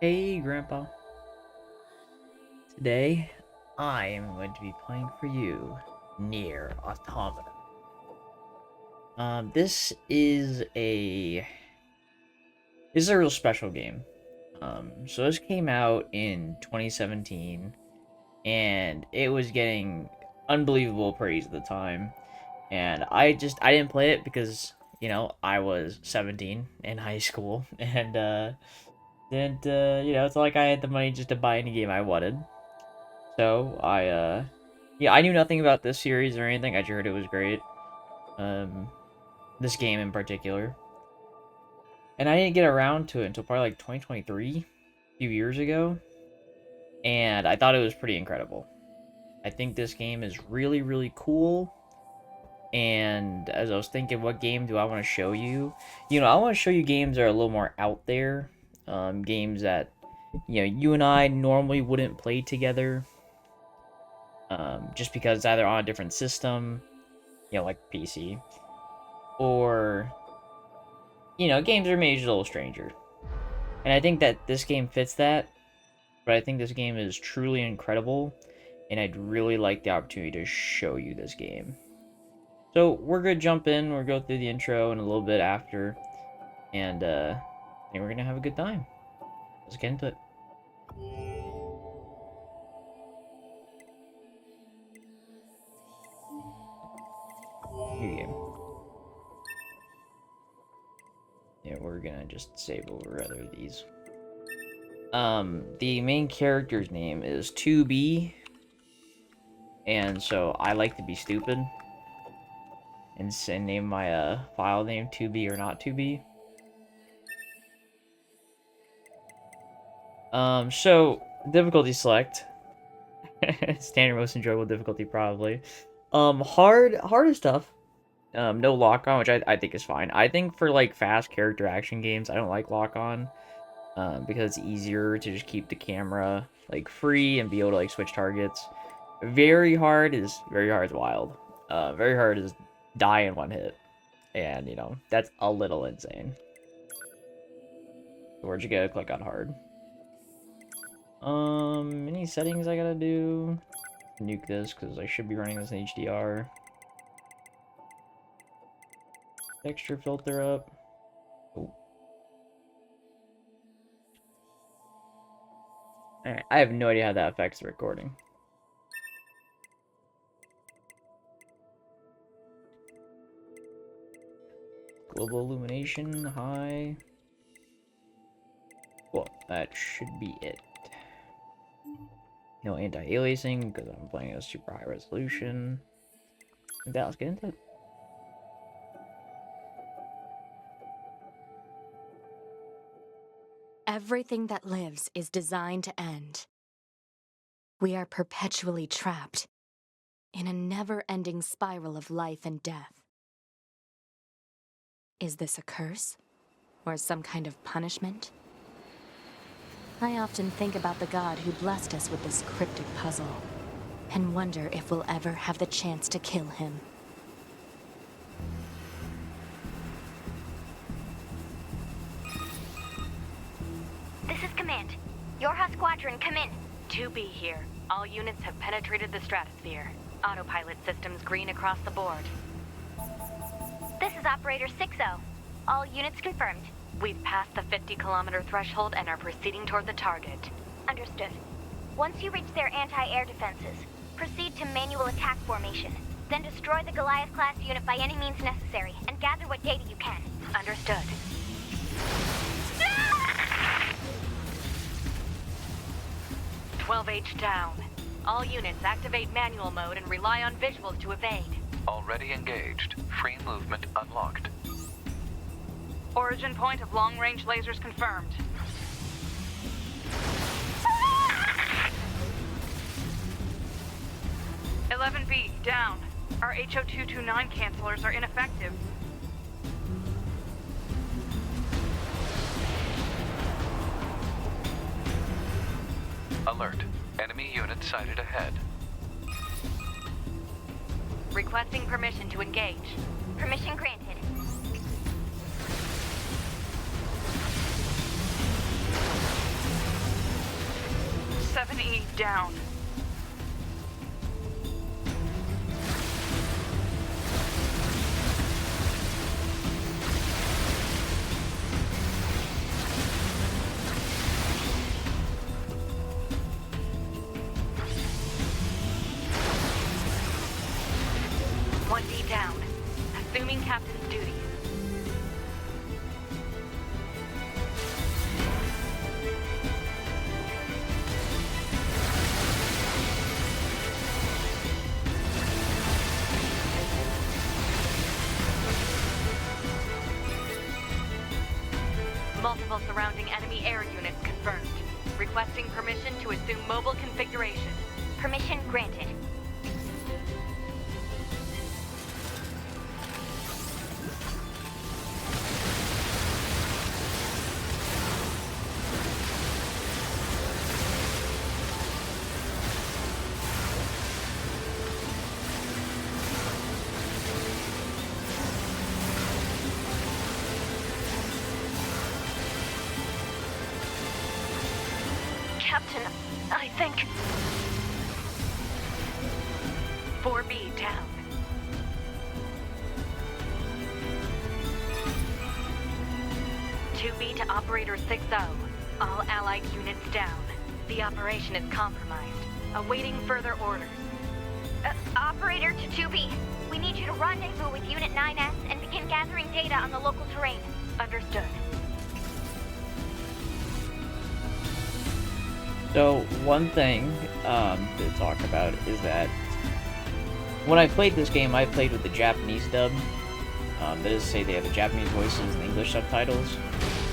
Hey, Grandpa. Today, I am going to be playing for you Nier Automata. This is a real special game. So this came out in 2017, and it was getting unbelievable praise at the time. And I didn't play it because I was 17 in high school, and didn't it's not like I had the money just to buy any game I wanted. So yeah, I knew nothing about this series or anything. I just heard it was great. Um, this game in particular, and I didn't get around to it until probably like 2023, a few years ago, and I thought it was pretty incredible. I think this game is really, really cool. And as I was thinking, what game do I want to show you? I want to show you games that are a little more out there. Games that you and I normally wouldn't play together. Just because it's either on a different system, like PC, or games are maybe just a little stranger. And I think that this game fits that, but I think this game is truly incredible, and I'd really like the opportunity to show you this game. So we're gonna jump in, we'll go through the intro and a little bit after, and I think we're gonna have a good time. Let's get into it. New game. Yeah, we're gonna just save over other these. The main character's name is 2B, and so I like to be stupid and name my file name 2B or not 2B. So difficulty select. Standard, most enjoyable difficulty probably. Hard is tough. No lock on, which I think is fine. I think for like fast character action games, I don't like lock on. Because it's easier to just keep the camera like free and be able to like switch targets. Very hard is wild. Very hard is die in one hit, and that's a little insane. Where'd you go? Click on hard. Any settings I gotta do? Nuke this because I should be running this in HDR. Texture filter up. Oh. Alright, I have no idea how that affects the recording. Global illumination, high. Well, that should be it. No anti-aliasing, because I'm playing a super high resolution. And let's get into it. Everything that lives is designed to end. We are perpetually trapped in a never-ending spiral of life and death. Is this a curse? Or some kind of punishment? I often think about the god who blessed us with this cryptic puzzle, and wonder if we'll ever have the chance to kill him. This is Command. Yorha Squadron, come in. 2B here. All units have penetrated the stratosphere. Autopilot systems green across the board. This is Operator 6-0. All units confirmed. We've passed the 50-kilometer threshold and are proceeding toward the target. Understood. Once you reach their anti-air defenses, proceed to manual attack formation. Then destroy the Goliath-class unit by any means necessary, and gather what data you can. Understood. 12H down. All units activate manual mode and rely on visuals to evade. Already engaged. Free movement unlocked. Origin point of long-range lasers confirmed. "11B, down. Our HO229 cancelers are ineffective. Alert. Enemy unit sighted ahead. Requesting permission to engage. Permission granted. down. One D down. Assuming captain's duties. Multiple surrounding enemy air units confirmed. Requesting permission to assume mobile configuration. Permission granted. Captain, I think... 4B down. B to Operator 6-0. All Allied units down. The operation is compromised. Awaiting further orders. Operator to 2B. We need you to rendezvous with Unit 9S and begin gathering data on the local terrain. Understood. So, one thing to talk about is that when I played this game, I played with the Japanese dub. That is to say, they have the Japanese voices and English subtitles.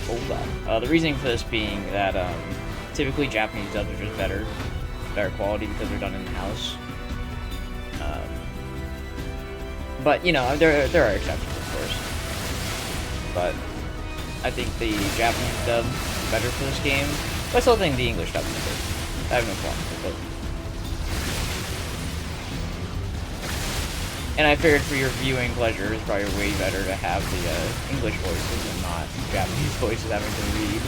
Hold on. The reasoning for this being that typically Japanese dubs are just better quality because they're done in-house. But, you know, there are exceptions, of course. But I think the Japanese dub is better for this game. But I still think the English dub is good. I have no problem with it. And I figured for your viewing pleasure, it's probably way better to have the English voices and not Japanese voices having to read.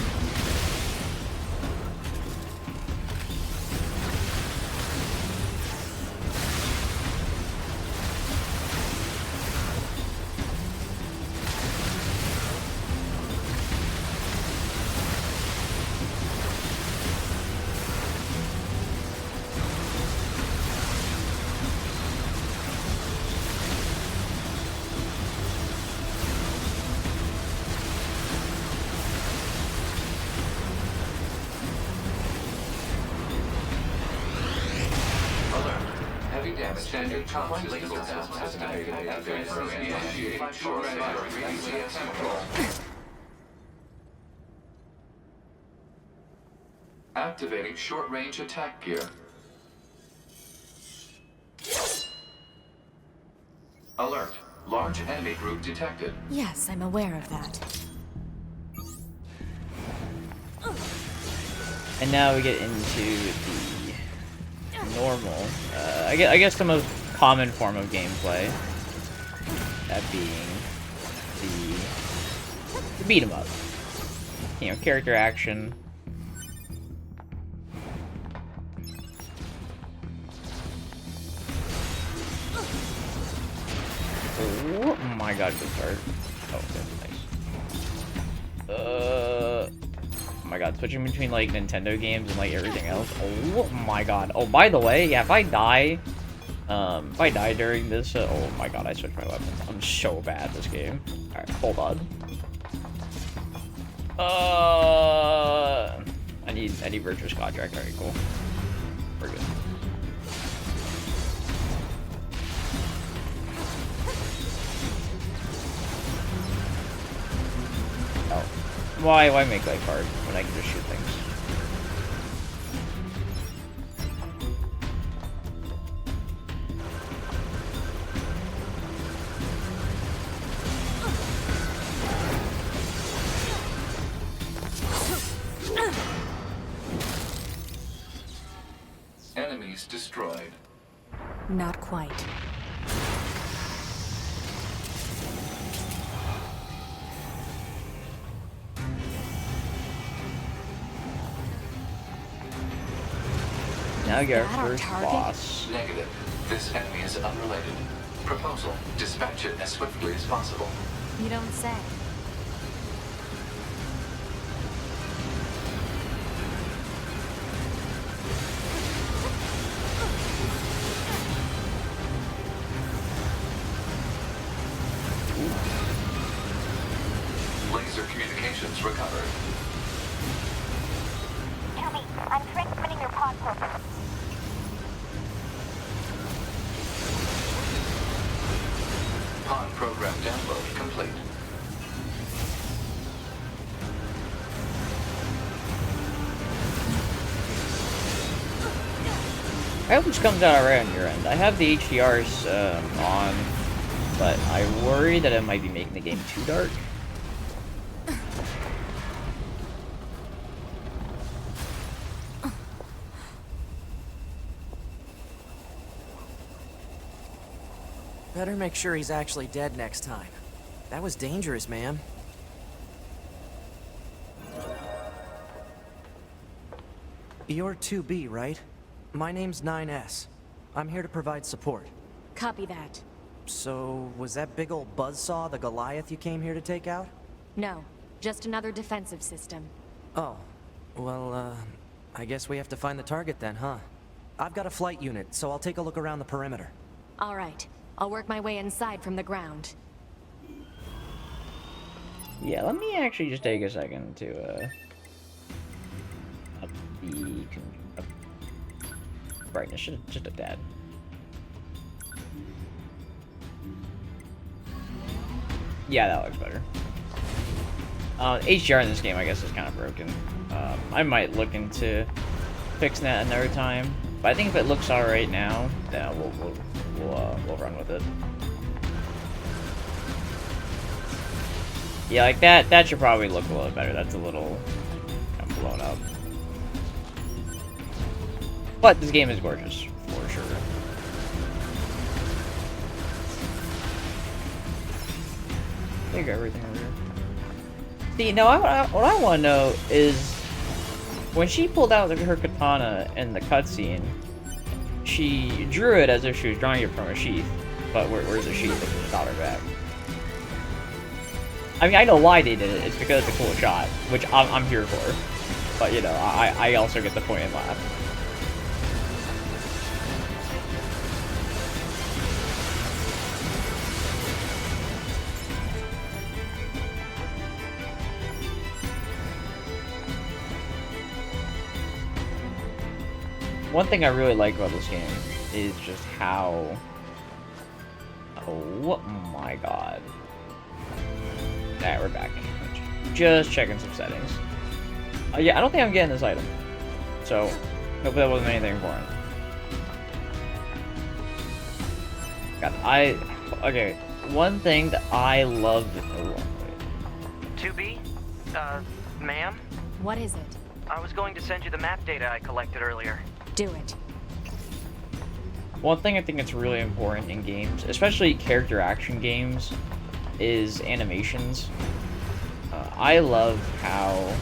Standard comms legal activating short-range attack gear. Alert. Large enemy group detected. Yes, I'm aware of that. And now we get into the normal, I guess the most common form of gameplay, that being the beat 'em up. You know, character action. Oh my god, good start. Oh, okay, nice. Oh my god, switching between like Nintendo games and like everything else. Oh my god. Oh, by the way, yeah, if I die during this, oh my god, I switched my weapons. I'm so bad at this game. Alright, hold on. I need virtuous contract. Alright, cool. We're good. Oh. Why make life hard when I can just shoot things? Enemies destroyed. Not quite. now we get our that our first target? boss. Negative. This enemy is unrelated. Proposal. Dispatch it as swiftly as possible. You don't say. Laser communications recovered. Tell me, I'm transmitting your pod program. Pod program download complete. I hope this comes out alright on your end. I have the HDRs on, but I worry that it might be making the game too dark. Better make sure he's actually dead next time. That was dangerous, ma'am. You're 2B, right? My name's 9S. I'm here to provide support. Copy that. So, was that big old buzzsaw the Goliath you came here to take out? No, just another defensive system. Oh, well, I guess we have to find the target then, huh? I've got a flight unit, so I'll take a look around the perimeter. All right, I'll work my way inside from the ground. Yeah, let me actually just take a second to up the brightness just a tad. Yeah, that looks better. HDR in this game, I guess, is kind of broken. I might look into fixing that another time, but I think if it looks all right now, then we'll run with it. Yeah, like that should probably look a little better. That's a little blown up. But this game is gorgeous, for sure. There you go, everything over here. See, now what I want to know is, when she pulled out her katana in the cutscene, she drew it as if she was drawing it from a sheath. But where's the sheath if it's not her back? I mean, I know why they did it. It's because it's a cool shot, which I'm here for. But, you know, I also get the point and laugh. One thing I really like about this game is just how... Oh my god. Alright, we're back. Just checking some settings. Yeah, I don't think I'm getting this item. So, hope that wasn't anything important. God, okay, one thing that I love... Oh, wait. 2B? Ma'am? What is it? I was going to send you the map data I collected earlier. Do it. One thing I think that's really important in games, especially character action games, is animations. I love how...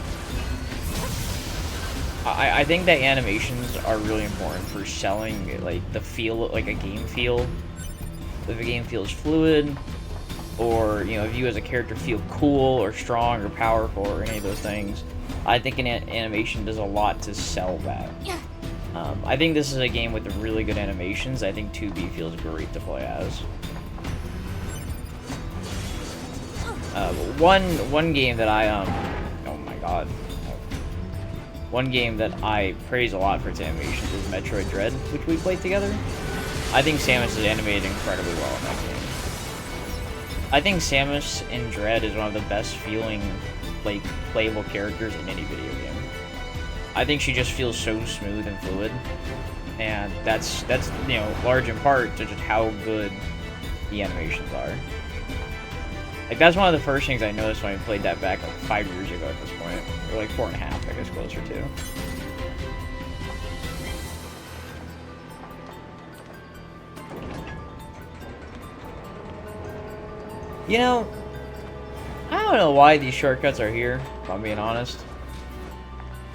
I think that animations are really important for selling, like, the feel, like a game feel. If a game feels fluid, or, you know, if you as a character feel cool, or strong, or powerful, or any of those things, I think an animation does a lot to sell that. I think this is a game with really good animations. I think 2B feels great to play as. One game that I oh my god, one game that I praise a lot for its animations is Metroid Dread, which we played together. I think Samus is animated incredibly well in that game. I think Samus in Dread is one of the best feeling, like, playable characters in any video game. I think she just feels so smooth and fluid, and that's you know, large in part to just how good the animations are. Like, that's one of the first things I noticed when I played that back like 5 years ago at this point, or like 4.5, I guess, closer to. You know, I don't know why these shortcuts are here, if I'm being honest.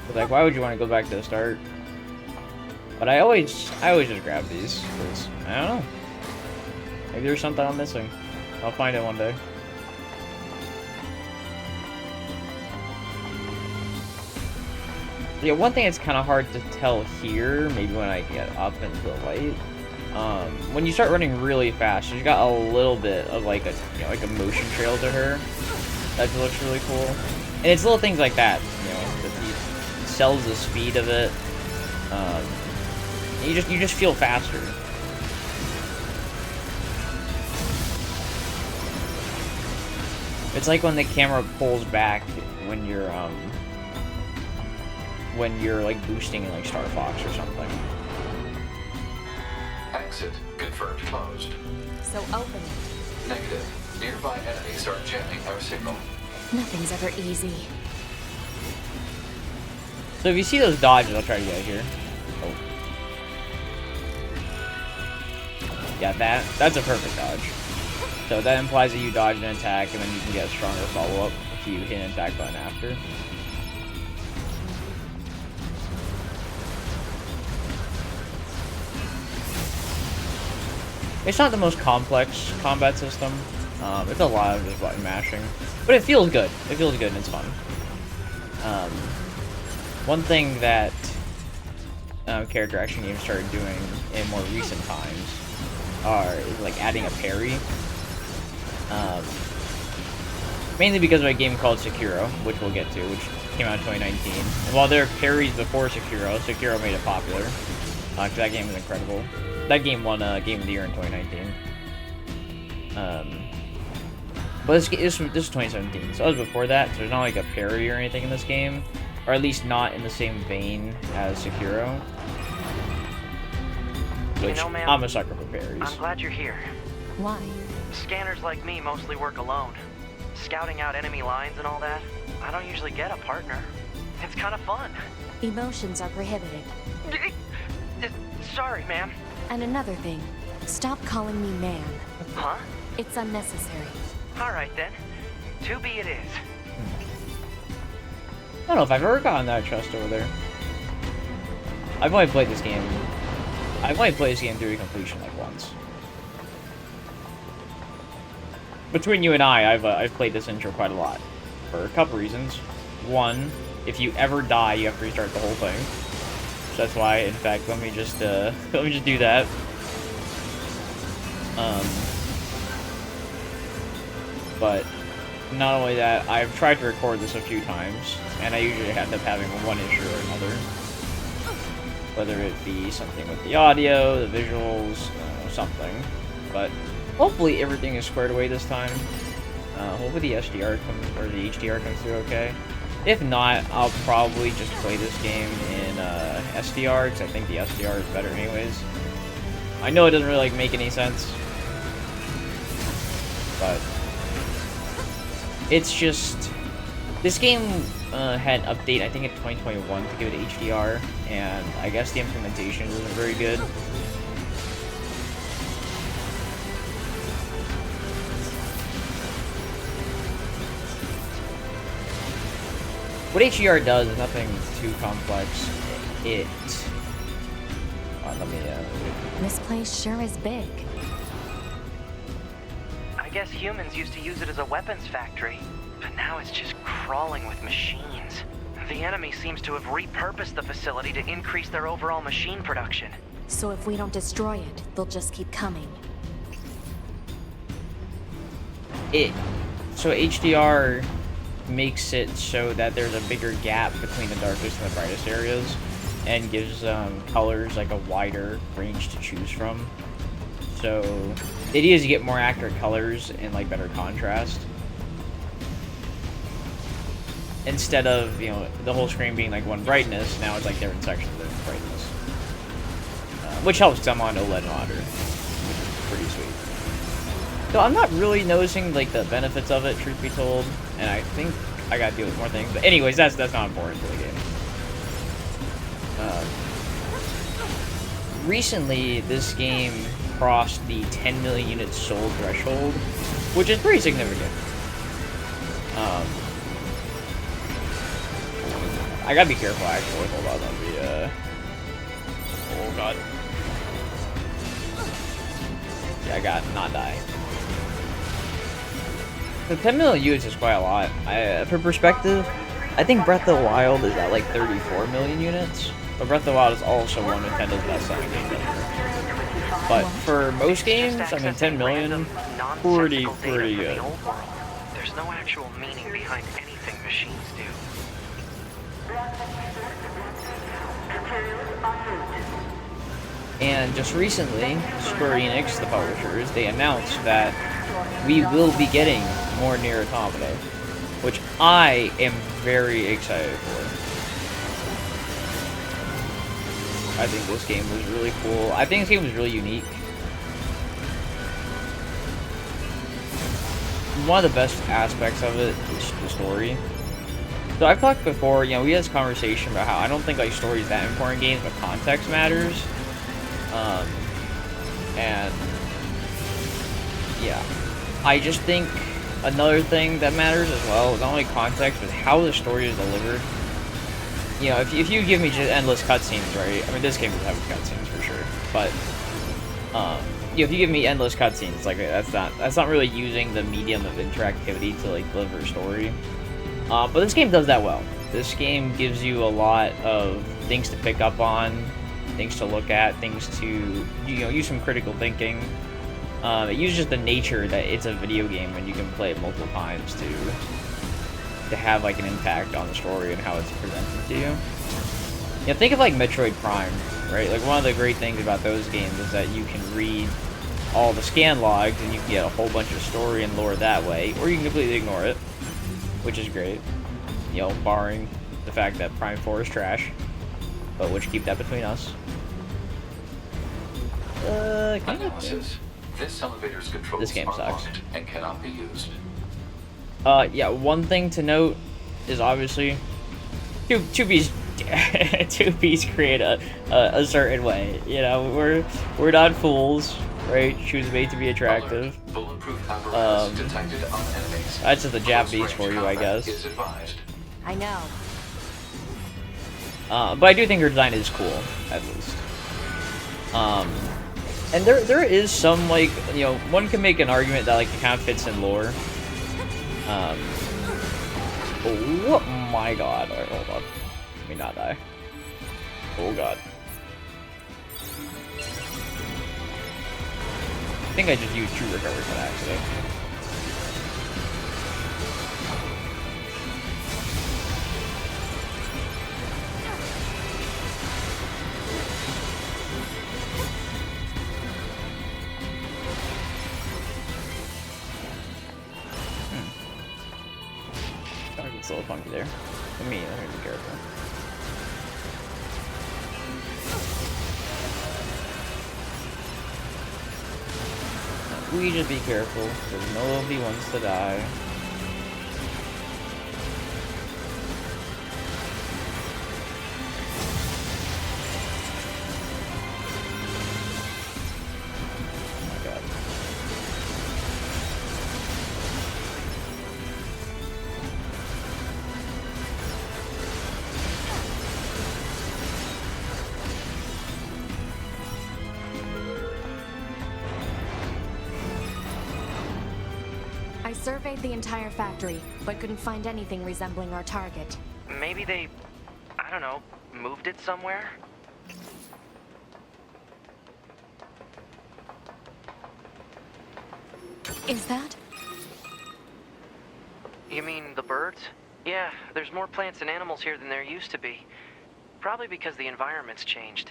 But, like, why would you want to go back to the start? But I always just grab these, because, I don't know. Maybe there's something I'm missing. I'll find it one day. Yeah, one thing that's kind of hard to tell here, maybe when I get up into the light, when you start running really fast, she's got a little bit of like a, you know, like a motion trail to her that looks really cool. And it's little things like that, you know, that he sells the speed of it. You just feel faster. It's like when the camera pulls back when you're like boosting in like Star Fox or something. Exit confirmed closed. So open it. Negative. Nearby enemies are jamming our signal. Nothing's ever easy. So if you see those dodges, I'll try to get here. Oh. Yeah, that's a perfect dodge. So that implies that you dodge an attack, and then you can get a stronger follow-up if you hit an attack button after. It's not the most complex combat system. It's a lot of just button mashing, but it feels good. It feels good and it's fun. One thing that character action games started doing in more recent times is like adding a parry. Mainly because of a game called Sekiro, which we'll get to, which came out in 2019. And while there were parries before Sekiro, Sekiro made it popular. Because that game is incredible. That game won Game of the Year in 2019. But this is 2017, so that was before that, so there's not like a parry or anything in this game. Or at least not in the same vein as Sekiro. Which, ma'am, I'm a sucker for parries. I'm glad you're here. Why? Scanners like me mostly work alone. Scouting out enemy lines and all that, I don't usually get a partner. It's kind of fun. Emotions are prohibited. Sorry, ma'am. And another thing, stop calling me ma'am. Huh? It's unnecessary. All right, then. To be it is. I don't know if I've ever gotten that trust over there. I've only played this game through to completion like once. Between you and I've played this intro quite a lot. For a couple reasons. One, if you ever die, you have to restart the whole thing. So that's why, in fact, let me just do that. But not only that, I've tried to record this a few times, and I usually end up having one issue or another. Whether it be something with the audio, the visuals, something. But hopefully everything is squared away this time. Hopefully the SDR or the HDR comes through okay. If not, I'll probably just play this game in SDR, because I think the SDR is better anyways. I know it doesn't really make any sense, but it's just this game had an update I think in 2021 to give it HDR, and I guess the implementation wasn't very good. What HDR does is nothing too complex. This place sure is big. I guess humans used to use it as a weapons factory, but now it's just crawling with machines. The enemy seems to have repurposed the facility to increase their overall machine production. So if we don't destroy it, they'll just keep coming. So HDR makes it so that there's a bigger gap between the darkest and the brightest areas, and gives colors like a wider range to choose from. So the idea is to get more accurate colors and like better contrast, instead of, you know, the whole screen being like one brightness. Now it's like different sections of different brightness, which helps them on OLED monitor, which is pretty sweet. So I'm not really noticing like the benefits of it, truth be told, and I think I gotta deal with more things. But anyways, that's not important for the game. Recently, this game crossed the 10 million units sold threshold, which is pretty significant. I gotta be careful, actually. Hold on, let me, God. Yeah, I got not die. The 10 million units is quite a lot. For perspective, I think Breath of the Wild is at like 34 million units. But Breath of the Wild is also one of Nintendo's best-selling games ever. But for most games, I mean, 10 million, pretty good. There's no actual meaning behind anything machines do. And just recently, Square Enix, the publishers, they announced that we will be getting more Nier Automata, which I am very excited for. I think this game was really cool. I think this game was really unique. One of the best aspects of it is the story. So I've talked before, you know, we had this conversation about how I don't think like story is that important in games, but context matters. And yeah, I just think another thing that matters as well is not only context, but how the story is delivered. You know, if you give me just endless cutscenes, right? I mean, this game doesn't have cutscenes for sure, but you know, if you give me endless cutscenes, like that's not really using the medium of interactivity to like deliver a story. But this game does that well. This game gives you a lot of things to pick up on, things to look at, things to, you know, use some critical thinking. It uses the nature that it's a video game and you can play it multiple times to have like an impact on the story and how it's presented to you. Yeah, think of like Metroid Prime, right? Like one of the great things about those games is that you can read all the scan logs and you can get a whole bunch of story and lore that way, or you can completely ignore it, which is great. You know, barring the fact that Prime 4 is trash, but which keep that between us. Analysis. This elevator's controls This game are sucks. locked and cannot be used. Yeah, one thing to note is obviously 2B's create a certain way. You know, we're not fools, right? She was made to be attractive. Alert. Bulletproof apparatus detected on enemies. That's just the Japanese for you, I Close-range guess. combat is advised. I know. But I do think her design is cool, at least. And there is some, like, you know, one can make an argument that, like, it kind of fits in lore. Oh my god. Alright, hold on. Let me not die. Oh god. I think I just used true recovery for that accident. It's a little funky there. Let me be careful. We just be careful, because nobody wants to die. Oh my god. I surveyed the entire factory, but couldn't find anything resembling our target. Maybe they, I don't know, moved it somewhere? Is that? You mean the birds? Yeah, there's more plants and animals here than there used to be. Probably because the environment's changed.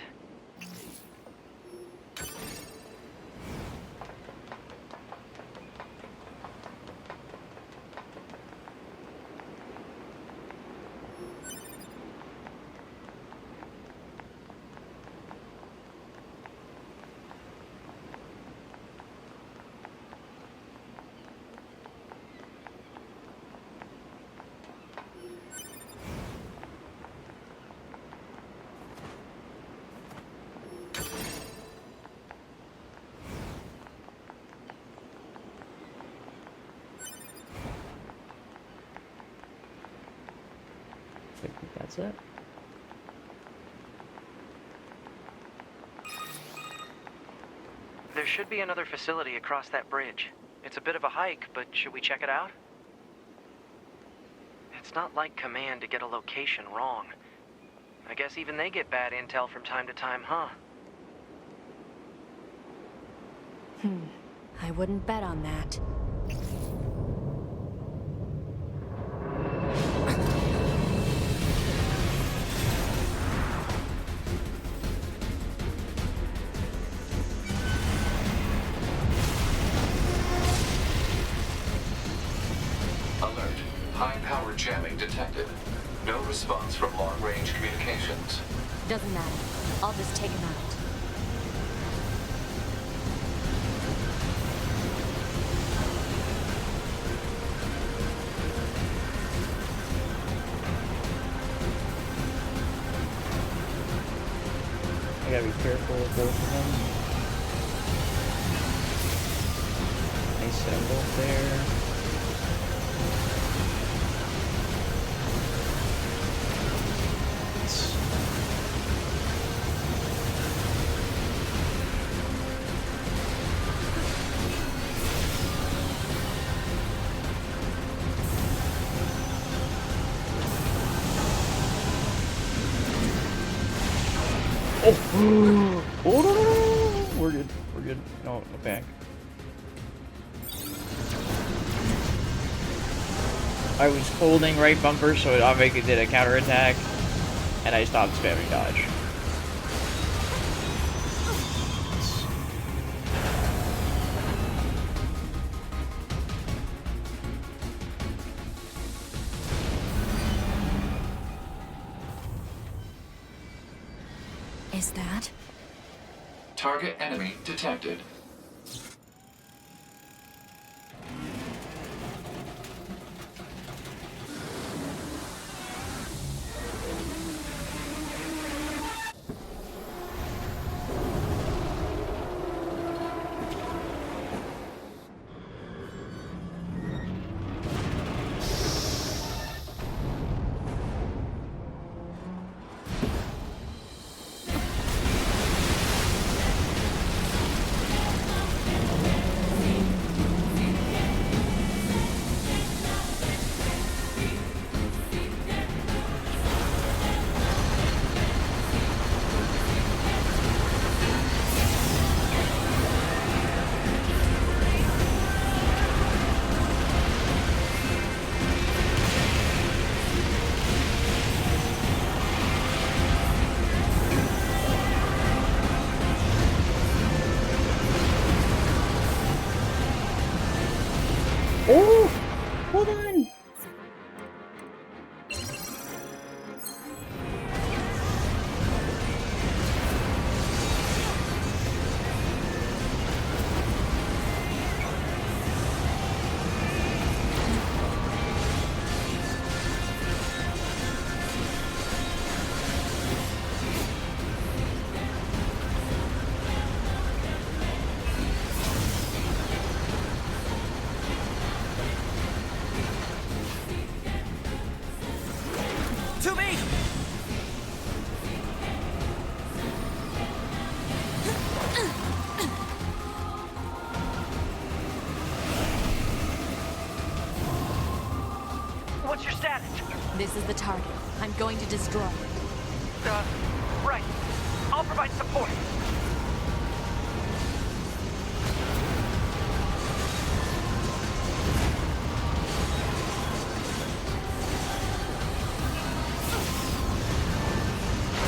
I think that's it. There should be another facility across that bridge. It's a bit of a hike, but should we check it out? It's not like Command to get a location wrong. I guess even they get bad intel from time to time, huh? I wouldn't bet on that. Alert. High-power jamming detected. No response from long-range communications. Doesn't matter. I'll just take him out. I gotta be careful with both of them. Nice symbol there. Oh! Oh, no. We're good. We're good. No, no back. I was holding right bumper, so it automatically did a counterattack, and I stopped spamming dodge. Is that? Target enemy detected. Oh! Hold on! To me! What's your status? This is the target. I'm going to destroy it. Right. I'll provide support.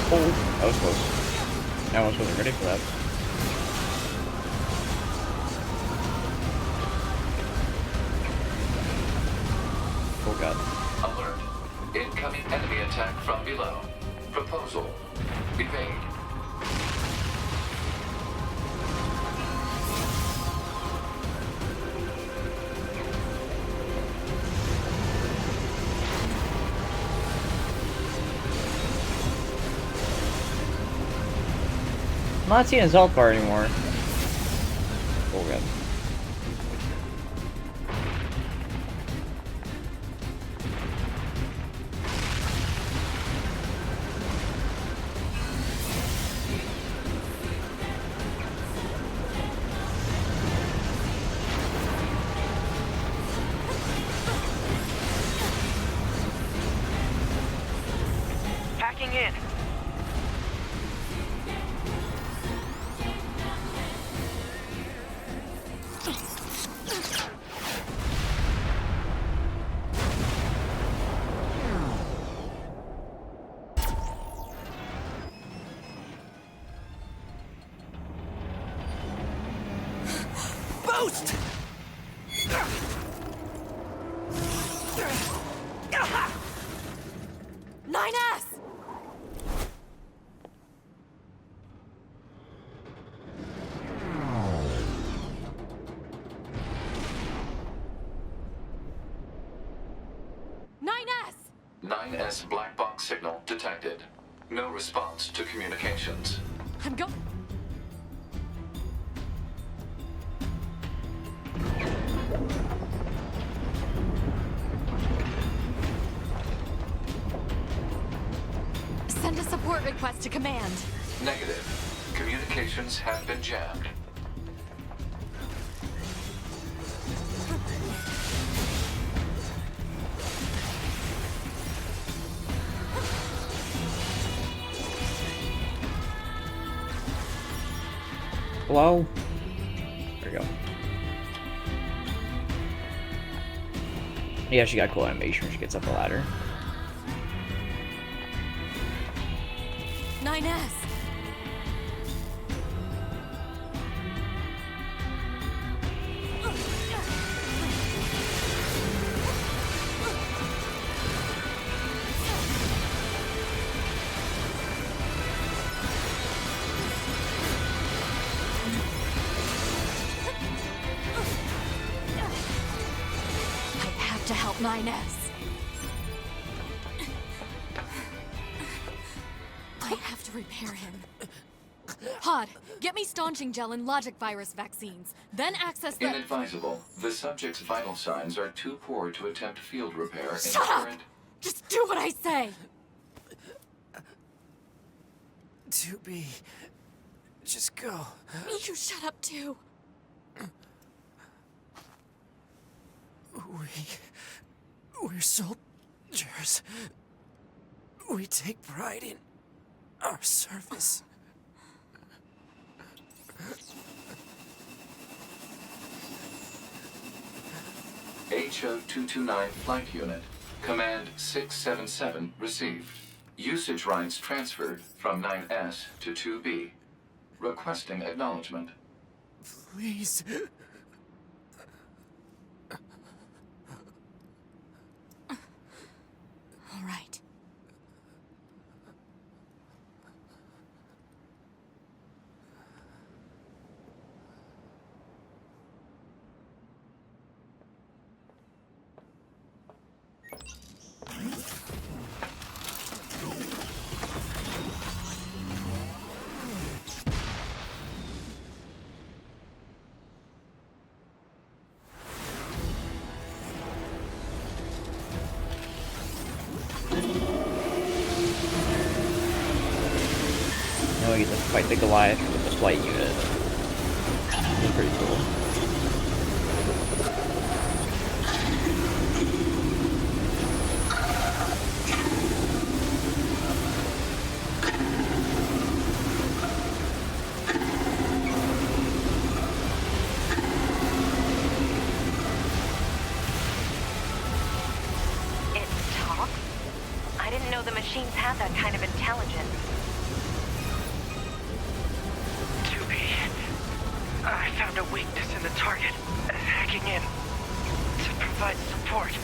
Oh, that was close. I almost wasn't ready for that. Oh god. Alert. Incoming enemy attack from below. Proposal. Evade. I'm not seeing his health bar anymore. Oh god. hacking in. Boost! 9S! Nine 9S black box signal detected. No response to communications. I'm go. Send a support request to command. Negative. Communications have been jammed. Hello? There we go. Yeah, she got cool animation when she gets up the ladder. 9S. I have to help 9S. I have to repair him. Pod, get me staunching gel and logic virus vaccines. Then access the... Inadvisable. The subject's vital signs are too poor to attempt field repair in Shut up! current... Just do what I say! 2B. Just go. You shut up too. We're soldiers. We take pride in our service. HO-229 Flight Unit. Command 677 received. Usage rights transferred from 9S to 2B. Requesting acknowledgement. Please. All right. Now we get to fight the Goliath with the flight unit. It's pretty cool. It talks? I didn't know the machines had that kind of intelligence. 2B. I found a weakness in the target. Hacking in. To provide support.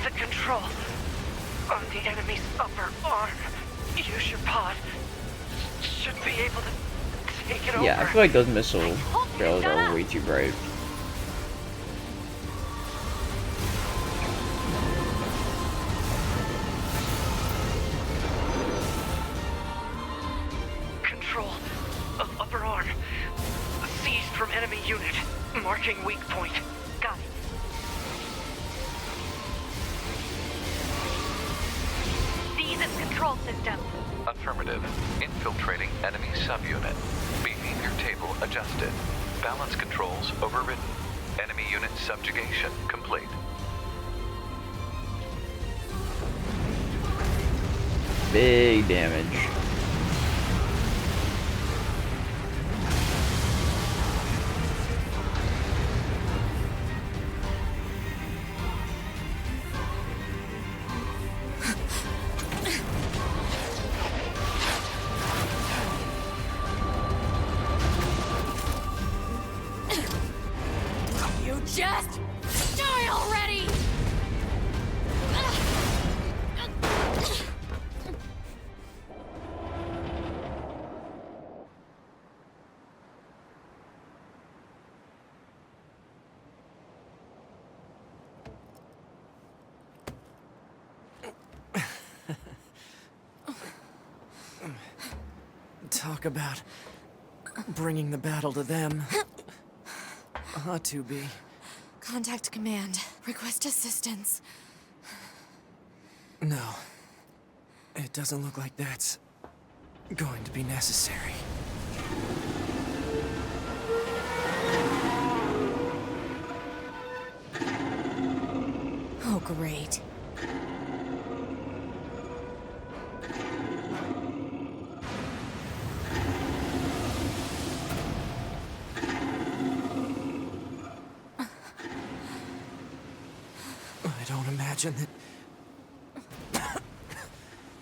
The control on the enemy's upper arm. Use your pod. Should be able to take it over. Yeah, I feel like those missile trails are way too bright. Control of upper arm. Seized from enemy unit. Marking weak point. Got it. These is control system. Affirmative. Infiltrating enemy subunit. Behavior table adjusted. Balance controls overridden. Enemy unit subjugation complete. Big damage. You just die already! Talk about bringing the battle to them. 2B. Contact command. Request assistance. No. It doesn't look like that's going to be necessary. Oh, great. I don't imagine that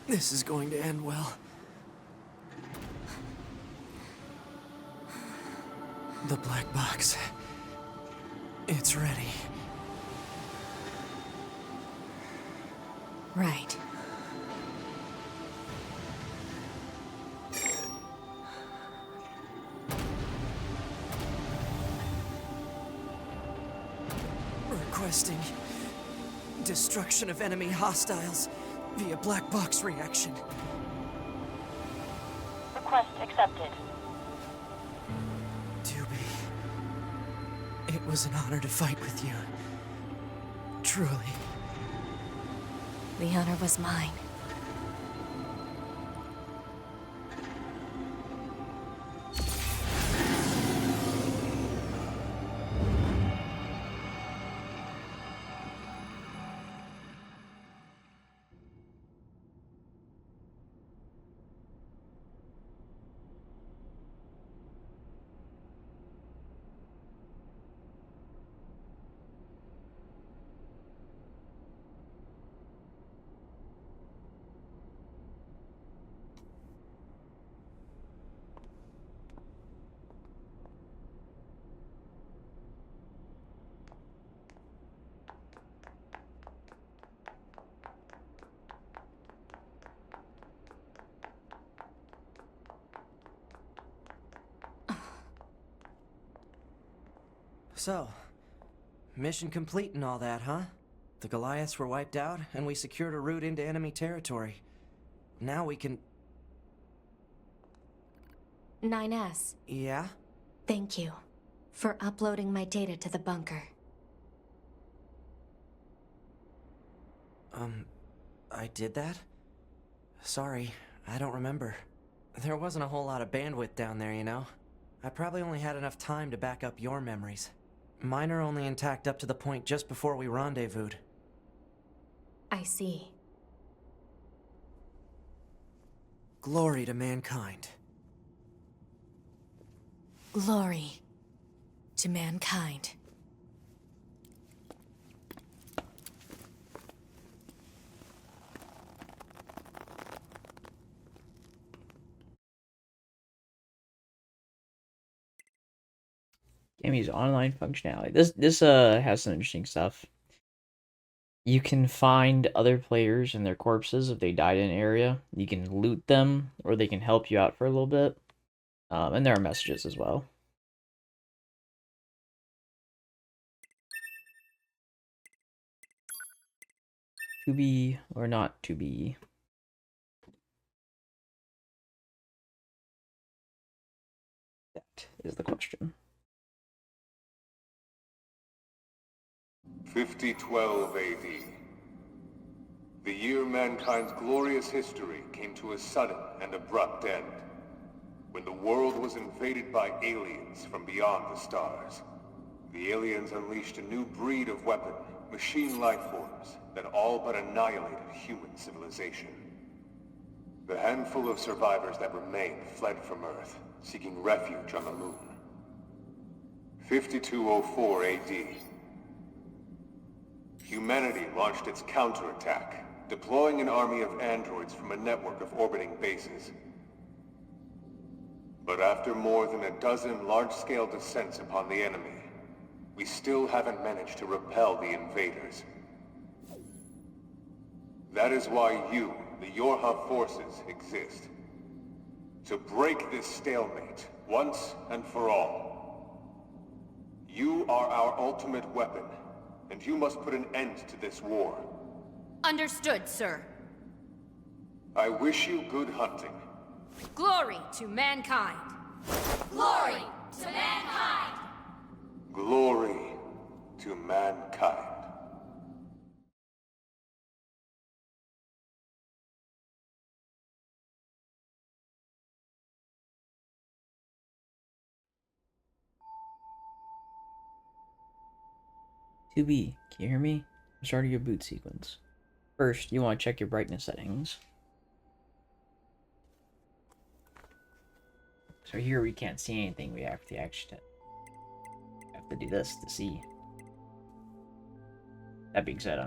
this is going to end well. The black box. It's ready. Right. Requesting destruction of enemy hostiles via black box reaction. Request accepted. 2B. It was an honor to fight with you. Truly. The honor was mine. So, mission complete and all that, huh? The Goliaths were wiped out, and we secured a route into enemy territory. Now we can... 9S. Yeah? Thank you for uploading my data to the bunker. I did that? Sorry, I don't remember. There wasn't a whole lot of bandwidth down there, you know? I probably only had enough time to back up your memories. Mine are only intact up to the point just before we rendezvoused. I see. Glory to mankind. Glory to mankind. Game use online functionality. This has some interesting stuff. You can find other players and their corpses if they died in an area. You can loot them, or they can help you out for a little bit. And there are messages as well. To be or not to be? That is the question. 5012 AD. The year mankind's glorious history came to a sudden and abrupt end. when the world was invaded by aliens from beyond the stars. The aliens unleashed a new breed of weapon, machine life forms, that all but annihilated human civilization. The handful of survivors that remained fled from Earth, seeking refuge on the moon. 5204 AD. Humanity launched its counterattack, deploying an army of androids from a network of orbiting bases. But after more than a dozen large-scale descents upon the enemy, we still haven't managed to repel the invaders. That is why you, the Yorha forces, exist. To break this stalemate, once and for all. You are our ultimate weapon, and you must put an end to this war. Understood, sir. I wish you good hunting. Glory to mankind! Glory to mankind! Glory to mankind. To be, can you hear me? I'm starting your boot sequence. First, you want to check your brightness settings. So here we can't see anything, we have to actually have to do this to see. That being said,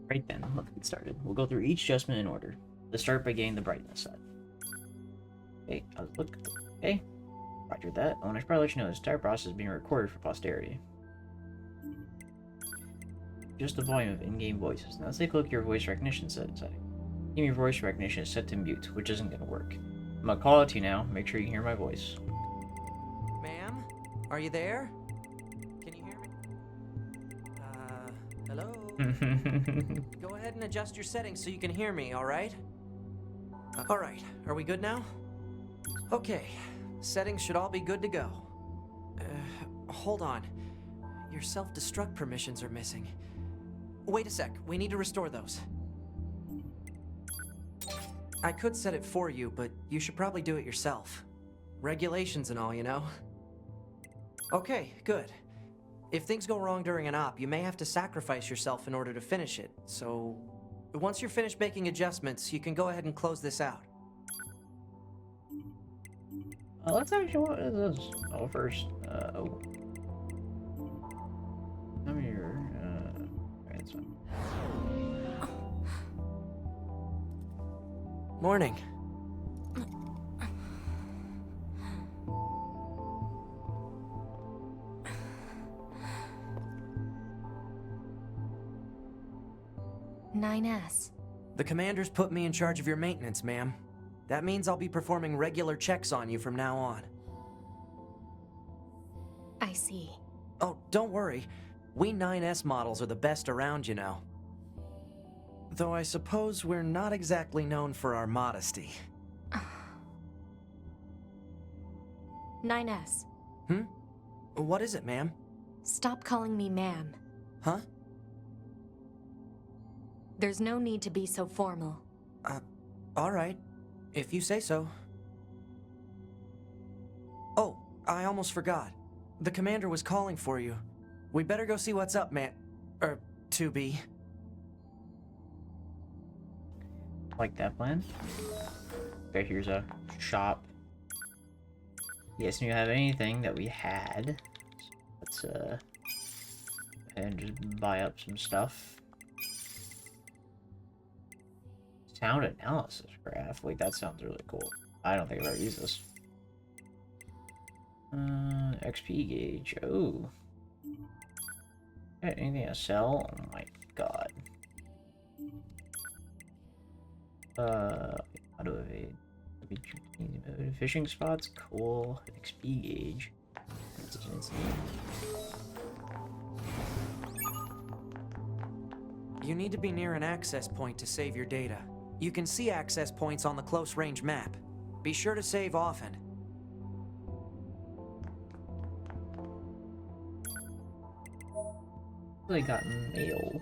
right then, let's get started. We'll go through each adjustment in order. Let's start by getting the brightness set. Okay, okay. Roger that. I should probably let you know this entire process is being recorded for posterity. Just the volume of in-game voices. Now let's take a look at your voice recognition setting. Your voice recognition is set to mute, which isn't going to work. I'm going to call out to you now. Make sure you can hear my voice. Ma'am? Are you there? Can you hear me? Hello? Go ahead and adjust your settings so you can hear me, alright? Alright, are we good now? Okay, settings should all be good to go. Hold on. Your self-destruct permissions are missing. Wait a sec, we need to restore those. I could set it for you, but you should probably do it yourself. Regulations and all, you know? Okay, good. If things go wrong during an op, you may have to sacrifice yourself in order to finish it, so... Once you're finished making adjustments, you can go ahead and close this out. Let's actually, what is this? Oh, first, oh. Come here, okay, that's fine. Morning. "9S. The commander's put me in charge of your maintenance, ma'am. That means I'll be performing regular checks on you from now on. I see. Oh, don't worry. We 9S models are the best around, you know. Though I suppose we're not exactly known for our modesty. 9S. What is it, ma'am? Stop calling me ma'am. Huh? There's no need to be so formal. Alright. If you say so. Oh, I almost forgot. The commander was calling for you. We better go see what's up, man. 2B. Like that plan. Okay, here's a shop. Yes, and you have anything that we had. Let's go ahead and just buy up some stuff. Sound analysis graph. Wait, that sounds really cool. I don't think I've ever used this. XP gauge. Oh. Got anything to sell? Oh my god. Auto evade. Fishing spots? Cool. XP gauge. You need to be near an access point to save your data. You can see access points on the close range map. Be sure to save often. I got mail.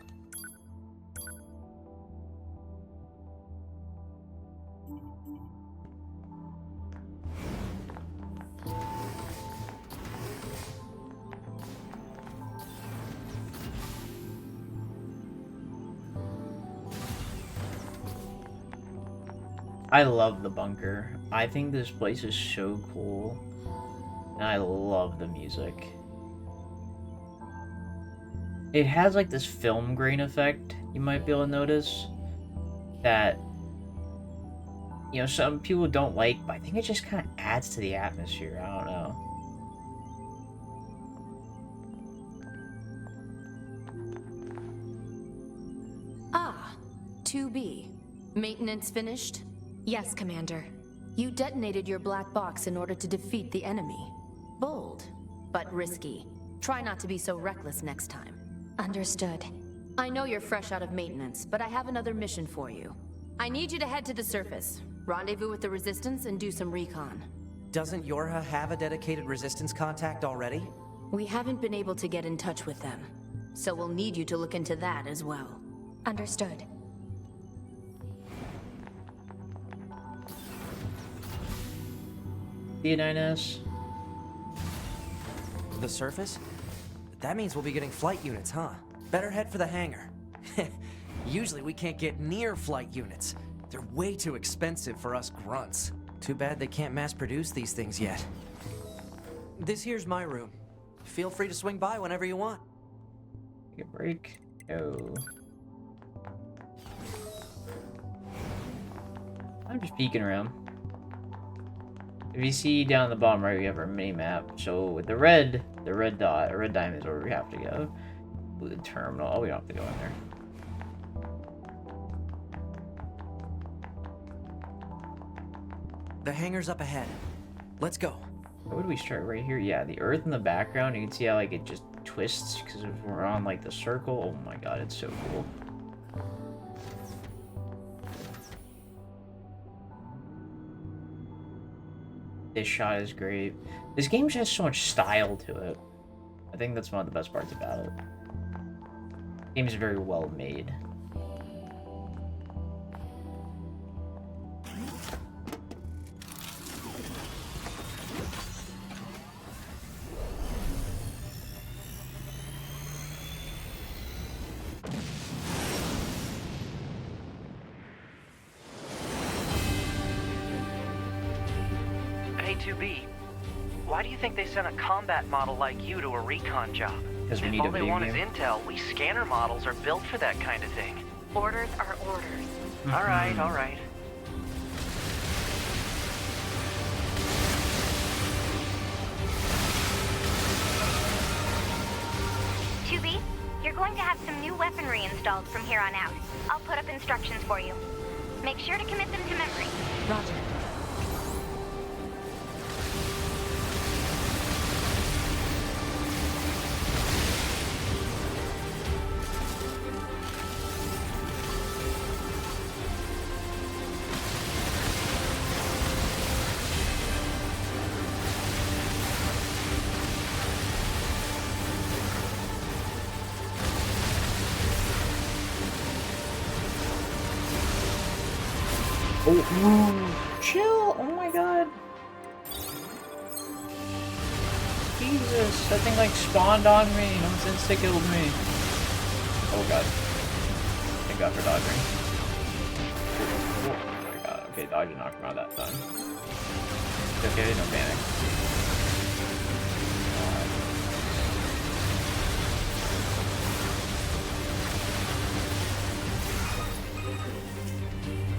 I love the bunker. I think this place is so cool. And I love the music. It has like this film grain effect, you might be able to notice, that, you know, some people don't like, but I think it just kind of adds to the atmosphere. I don't know. Ah, 2B. Maintenance finished? Yes, Commander. You detonated your black box in order to defeat the enemy. Bold, but risky. Try not to be so reckless next time. Understood. I know you're fresh out of maintenance, but I have another mission for you. I need you to head to the surface, rendezvous with the Resistance, and do some recon. Doesn't Yorha have a dedicated resistance contact already? We haven't been able to get in touch with them, so we'll need you to look into that as well. Understood. See you, 9S. The surface? That means we'll be getting flight units, huh? Better head for the hangar. Usually we can't get near flight units. They're way too expensive for us grunts. Too bad they can't mass produce these things yet. This here's my room. Feel free to swing by whenever you want. Take a break. Go. I'm just peeking around. If you see down the bottom right, we have our mini map. So with the red dot, a red diamond is where we have to go. Ooh, the terminal. Oh, we don't have to go in there. The hangar's up ahead. Let's go. Where would we start? Right here? Yeah, the earth in the background. You can see how like it just twists because we're on like the circle. Oh my god, it's so cool. This shot is great. This game just has so much style to it. I think that's one of the best parts about it. The game is very well made. Hey, 2B. Why do you think they sent a combat model like you to a recon job? Because we If need all a they video want game. is intel, we scanner models are built for that kind of thing. Orders are orders. All right, all right. Tubi, you're going to have some new weaponry installed from here on out. I'll put up instructions for you. Make sure to commit them to memory. Roger. Oh, ooh, chill! Oh my god! Jesus, that thing like spawned on me. Almost insta-killed me. Oh god. Thank god for dodging. Oh my god. Okay, dodging knocked him out that time. It's okay, no panic.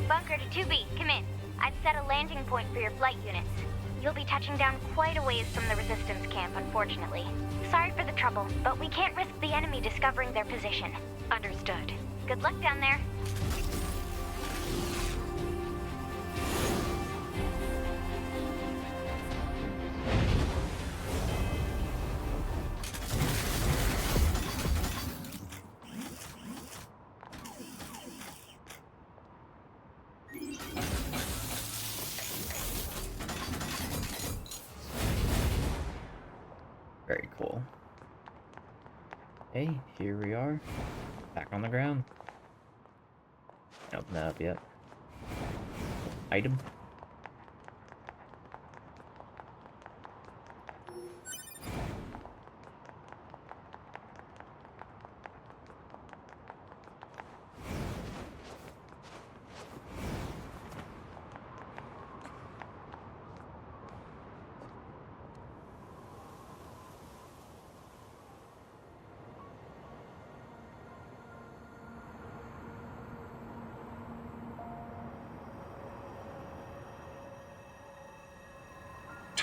Bunker to 2B, come in. I've set a landing point for your flight units. You'll be touching down quite a ways from the Resistance camp, unfortunately. Sorry for the trouble, but we can't risk the enemy discovering their position. Understood. Good luck down there. Very cool. Hey, here we are. Back on the ground. Can't open that up yet. Item.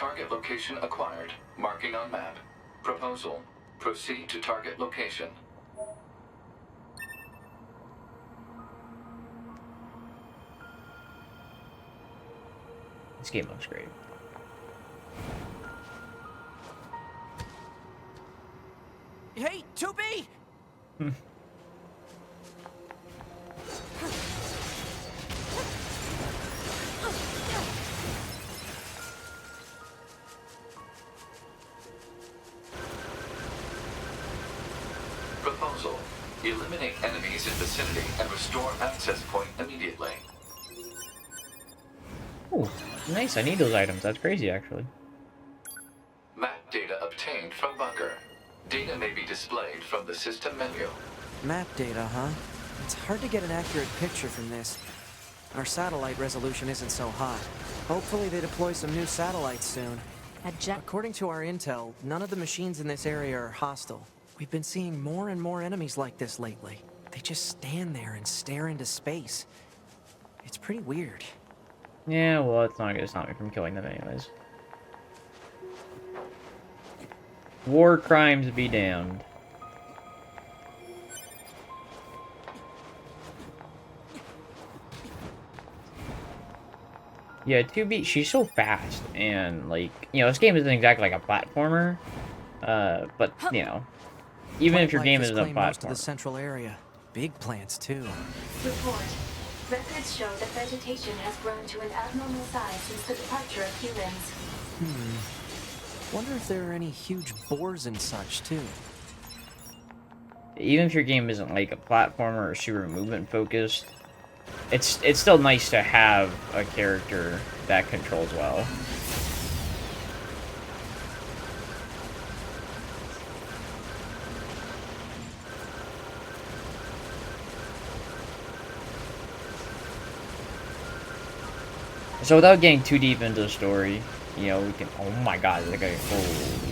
Target location acquired. Marking on map. Proposal. Proceed to target location. This game looks great. Hey, 2B! Proposal. Eliminate enemies in vicinity and restore access point immediately. Oh, nice. I need those items. That's crazy, actually. Map data obtained from bunker. Data may be displayed from the system menu. Map data, huh? It's hard to get an accurate picture from this. Our satellite resolution isn't so hot. Hopefully they deploy some new satellites soon. According to our intel, none of the machines in this area are hostile. We've been seeing more and more enemies like this lately. They just stand there and stare into space. It's pretty weird. Yeah, well, it's not gonna stop me from killing them anyways. War crimes be damned. Yeah, 2B, she's so fast, and, like, you know, this game isn't exactly like a platformer, but, you know, even if your game isn't a most of the platformer. central area. Big plants, too. Report. Records show that vegetation has grown to an abnormal size since the departure of humans. Wonder if there are any huge boars and such, too. Even if your game isn't like a platformer or super movement focused, it's still nice to have a character that controls well. So without getting too deep into the story, you know, we can. Oh my God! That guy. Holy,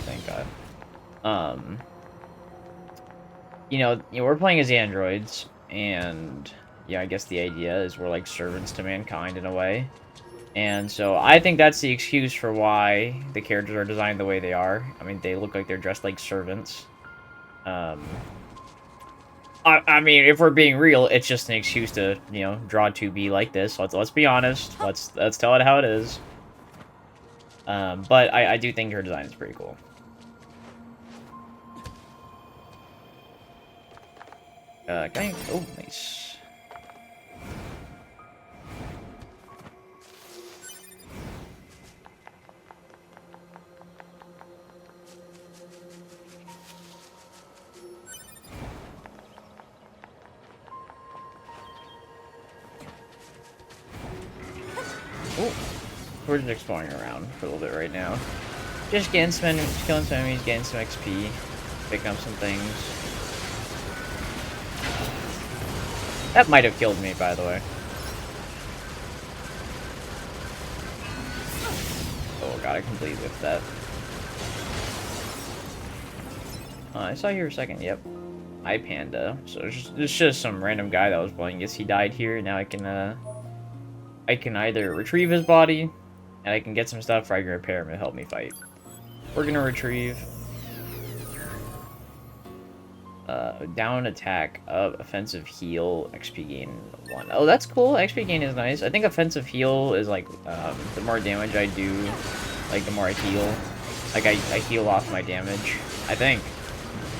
thank God. You know, we're playing as androids, and yeah, I guess the idea is we're like servants to mankind in a way. And so I think that's the excuse for why the characters are designed the way they are. I mean, they look like they're dressed like servants. I mean, if we're being real, it's just an excuse to, you know, draw 2B like this. Let's be honest. Let's tell it how it is. But I do think her design is pretty cool. Okay. Oh, nice. Oh, we're just exploring around for a little bit right now. Just getting some enemies, killing some enemies, getting some XP, picking up some things. That might have killed me, by the way. Oh god, I completely whiffed that. I saw you for a second, yep. Panda. So it's just some random guy that was playing. Guess he died here. Now I can either retrieve his body, and I can get some stuff, or I can repair him to help me fight. We're gonna retrieve. Down attack, offensive heal, XP gain 1. Oh, that's cool. XP gain is nice. I think offensive heal is like, the more damage I do, like the more I heal. Like I heal off my damage, I think.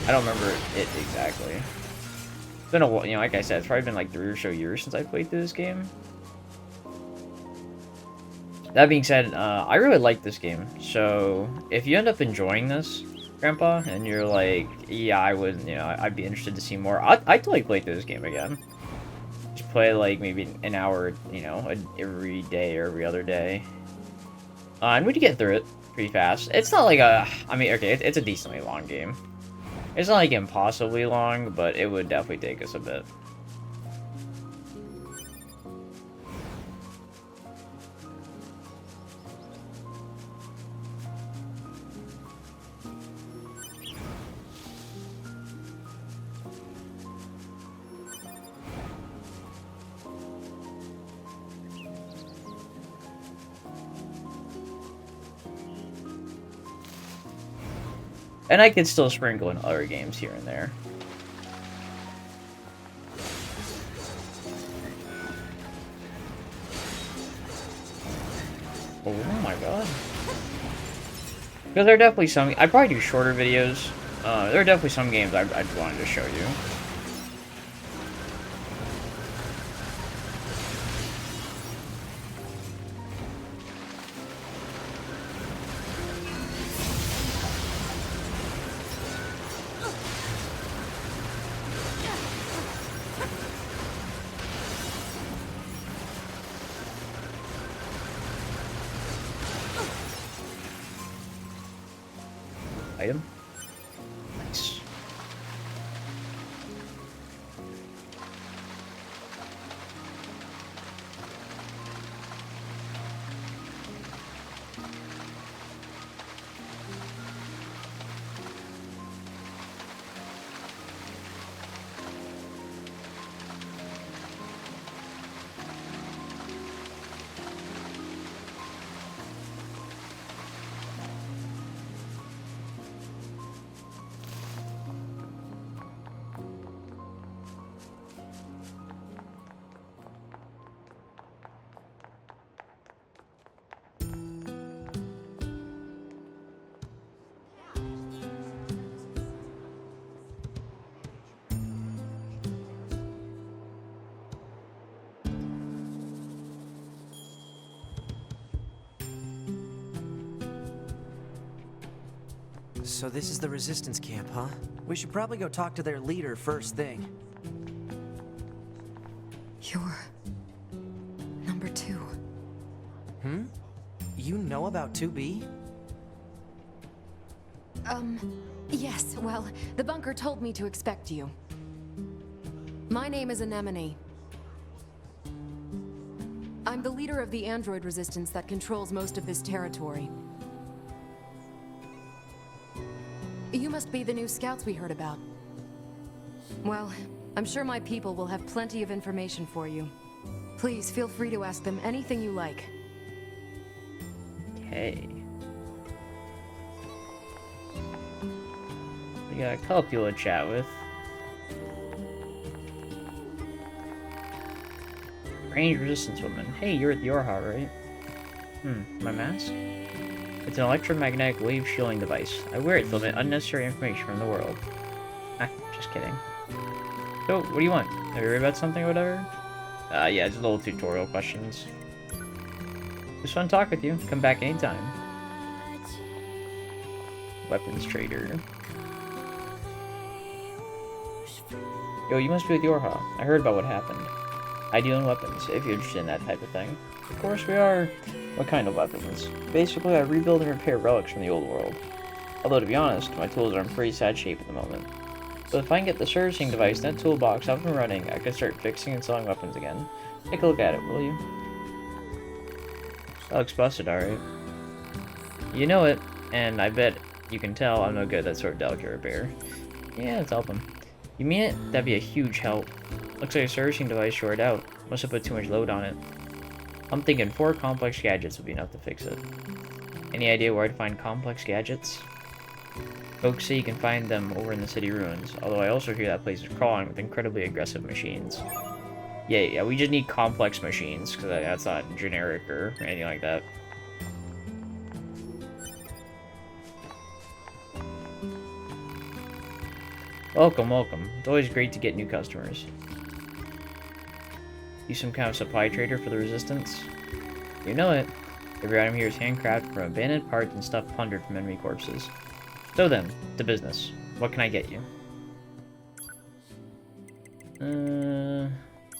I don't remember it exactly. It's been a while, you know, like I said, it's probably been like 3 or so years since I played through this game. That being said, I really like this game, so if you end up enjoying this, Grandpa, and you're like, yeah, I would, you know, I'd be interested to see more, I'd totally play through this game again. Just play, like, maybe an hour, you know, every day or every other day. And we'd get through it pretty fast. It's not like a, I mean, okay, it's a decently long game. It's not like impossibly long, but it would definitely take us a bit. And I could still sprinkle in other games here and there. Oh my god. Because there are definitely some... I probably do shorter videos. There are definitely some games I'd wanted to show you. Item. Nice. So this is the Resistance camp, huh? We should probably go talk to their leader first thing. You're... number 2. Hmm? You know about 2B? Yes, well, the bunker told me to expect you. My name is Anemone. I'm the leader of the android resistance that controls most of this territory. You must be the new scouts we heard about. Well, I'm sure my people will have plenty of information for you. Please feel free to ask them anything you like. Okay. We got a couple people to chat with. Range resistance woman. Hey, you're at the Orha, right? My mask? It's an electromagnetic wave shielding device. I wear it to limit unnecessary information from the world. Ah, just kidding. So, what do you want? Are you worried about something or whatever? Yeah, just little tutorial questions. It was fun to talk with you. Come back anytime. Weapons trader. Yo, you must be with Yorha. I heard about what happened. I deal in weapons, if you're interested in that type of thing. Of course we are. What kind of weapons? Basically, I rebuild and repair relics from the old world. Although, to be honest, my tools are in pretty sad shape at the moment. So if I can get the servicing device and that toolbox up and running, I can start fixing and selling weapons again. Take a look at it, will you? That looks busted, alright. You know it, and I bet you can tell I'm no good at that sort of delicate repair. Yeah, let's help him. You mean it? That'd be a huge help. Looks like a servicing device shorted out. Must have put too much load on it. I'm thinking 4 complex gadgets would be enough to fix it. Any idea where I'd find complex gadgets? Folks say you can find them over in the city ruins, although I also hear that place is crawling with incredibly aggressive machines. Yeah, we just need complex machines, because that's not generic or anything like that. Welcome, welcome. It's always great to get new customers. You some kind of supply trader for the Resistance? You know it. Every item here is handcrafted from abandoned parts and stuff plundered from enemy corpses. So then, to business. What can I get you?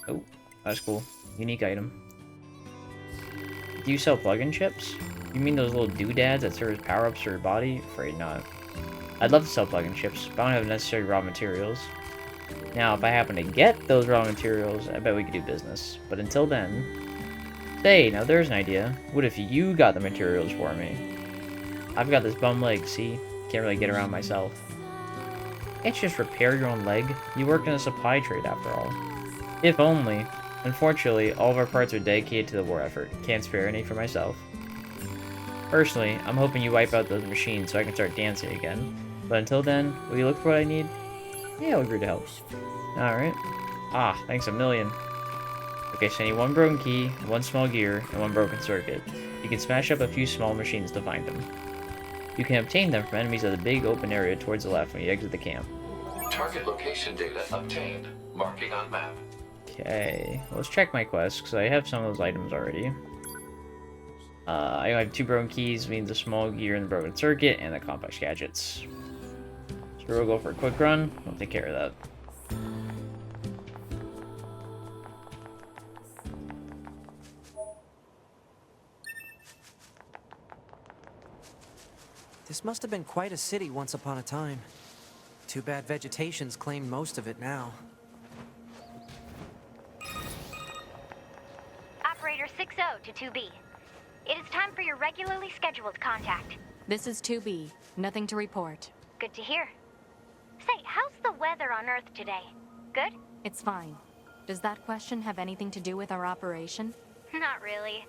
Oh, that's cool. Unique item. Do you sell plug-in chips? You mean those little doodads that serve as power-ups for your body? Afraid not. I'd love to sell plug-in chips, but I don't have the necessary raw materials. Now, if I happen to get those raw materials, I bet we could do business. But until then... Hey, now there's an idea. What if you got the materials for me? I've got this bum leg, see? Can't really get around myself. Can't you just repair your own leg? You work in a supply trade, after all. If only. Unfortunately, all of our parts are dedicated to the war effort. Can't spare any for myself. Personally, I'm hoping you wipe out those machines so I can start dancing again. But until then, will you look for what I need? Yeah, I'll agree to help. Alright. Ah, thanks a million. Okay, so I need one broken key, one small gear, and one broken circuit. You can smash up a few small machines to find them. You can obtain them from enemies of the big open area towards the left when you exit the camp. Target location data obtained. Marking on map. Okay, let's check my quest, because I have some of those items already. I have 2 broken keys, means the small gear and the broken circuit, and the complex gadgets. So we'll go for a quick run. We'll take care of that. This must have been quite a city once upon a time. Too bad vegetation's claimed most of it now. Operator 60 to 2B. It is time for your regularly scheduled contact. This is 2B. Nothing to report. Good to hear. Say, how's the weather on Earth today? Good? It's fine. Does that question have anything to do with our operation? Not really.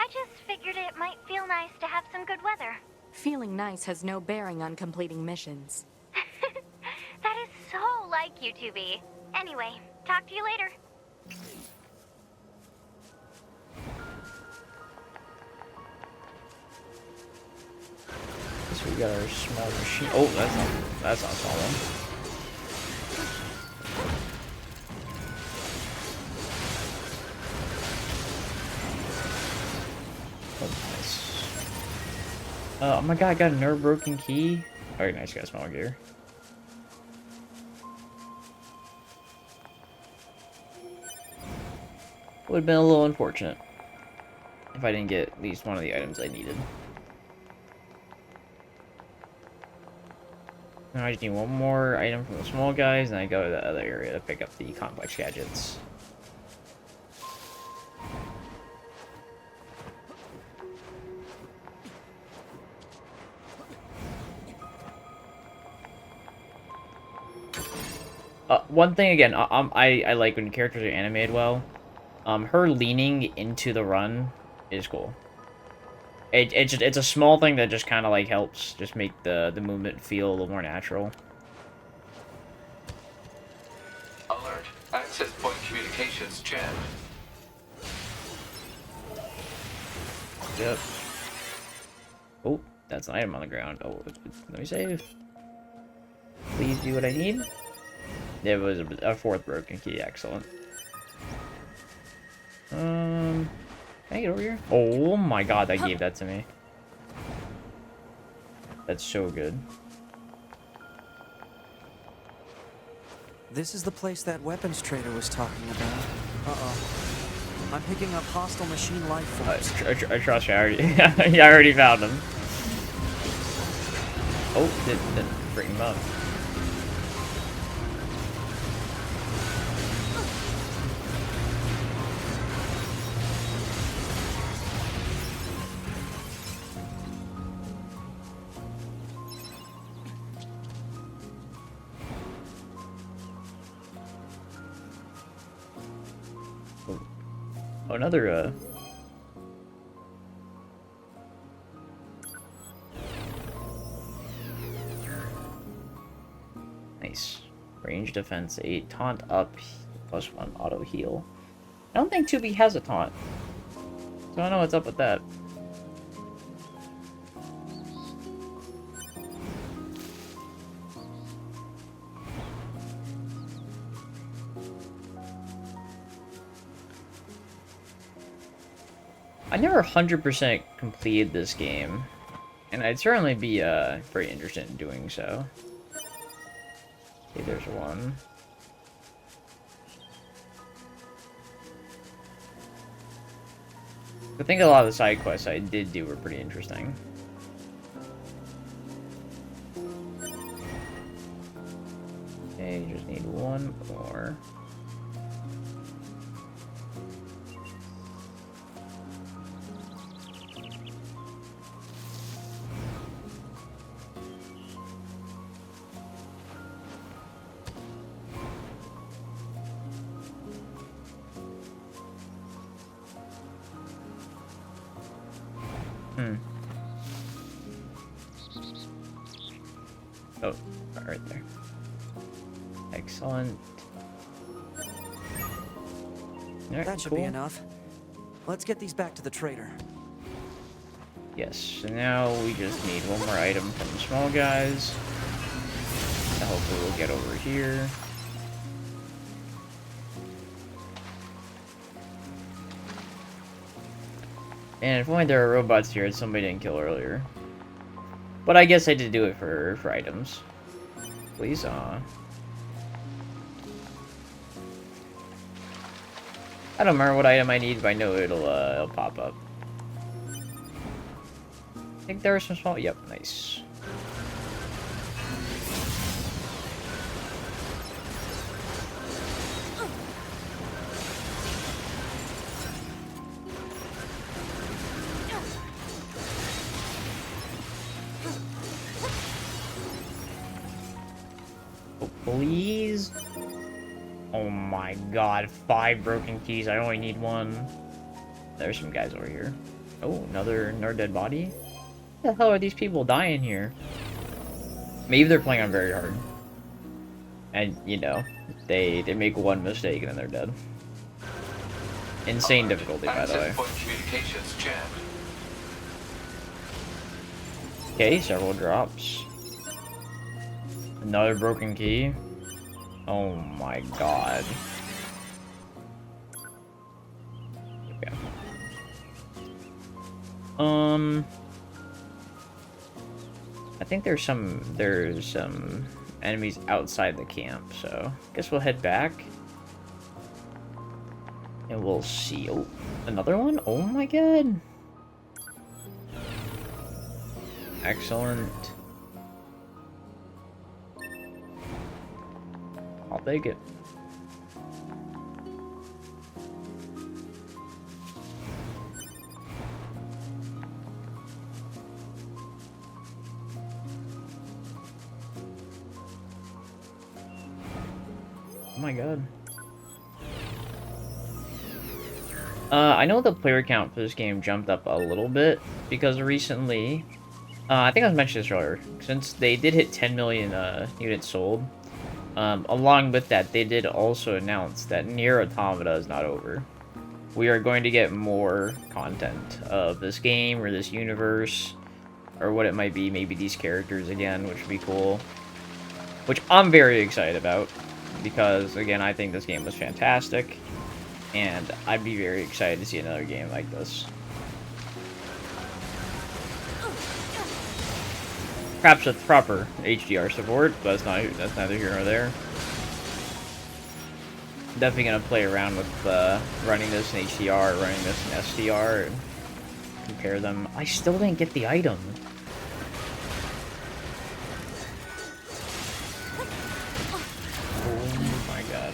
I just figured it might feel nice to have some good weather. Feeling nice has no bearing on completing missions. That is so like you, 2B. Anyway, talk to you later. So we got our small machine. Oh, that's not a small one. Oh, nice. Oh my god, I got a nerve broken key. Very nice, got a small gear. Would have been a little unfortunate if I didn't get at least one of the items I needed. Now I just need one more item from the small guys, and I go to the other area to pick up the complex gadgets. One thing again, I like when characters are animated well. Her leaning into the run is cool. It's a small thing that just kind of like helps just make the movement feel a little more natural. Alert. Access point communications jammed. Yep. Oh, that's an item on the ground. Oh, let me save. Please do what I need. There was a 4th broken key. Excellent. Can I get over here? Oh my god, that gave that to me. That's so good. This is the place that weapons trader was talking about. Uh-oh. I'm picking up hostile machine life forms. I trust you. I already, yeah, I already found them. Oh, didn't bring them up. Oh, another, Nice. Range defense 8. Taunt up. +1 auto heal. I don't think 2B has a taunt. So I don't know what's up with that. I never 100% completed this game, and I'd certainly be very interested in doing so. Okay, there's one. I think a lot of the side quests I did do were pretty interesting. Okay, you just need one more. Oh, right there. Excellent. Alright, That should cool. be enough. Let's get these back to the trader. Yes, so now we just need one more item from the small guys. And hopefully we'll get over here. And if only there are robots here that somebody didn't kill earlier. But I guess I did do it for items. Please, I don't remember what item I need, but I know it'll pop up. I think there are some small... Yep, nice. Oh, please? Oh my god, 5 broken keys. I only need 1. There's some guys over here. Oh, another dead body? What the hell are these people dying here? Maybe they're playing on very hard. And, you know, they make one mistake and then they're dead. Insane difficulty, by the way. Communications jammed. Okay, several drops. Another broken key. Oh my god. Okay. I think there's some enemies outside the camp, so I guess we'll head back. And we'll see. Oh, another one? Oh my god. Excellent. I'll take it. Oh my god. I know the player count for this game jumped up a little bit because recently, I think I was mentioning this earlier, since they did hit 10 million units sold. Along with that, they did also announce that Nier Automata is not over. We are going to get more content of this game or this universe, or what it might be, maybe these characters again, which would be cool. Which I'm very excited about, because, again, I think this game was fantastic, and I'd be very excited to see another game like this. Perhaps with proper HDR support, but that's neither here nor there. Definitely gonna play around with running this in HDR, running this in SDR, and compare them. I still didn't get the item. Oh my god.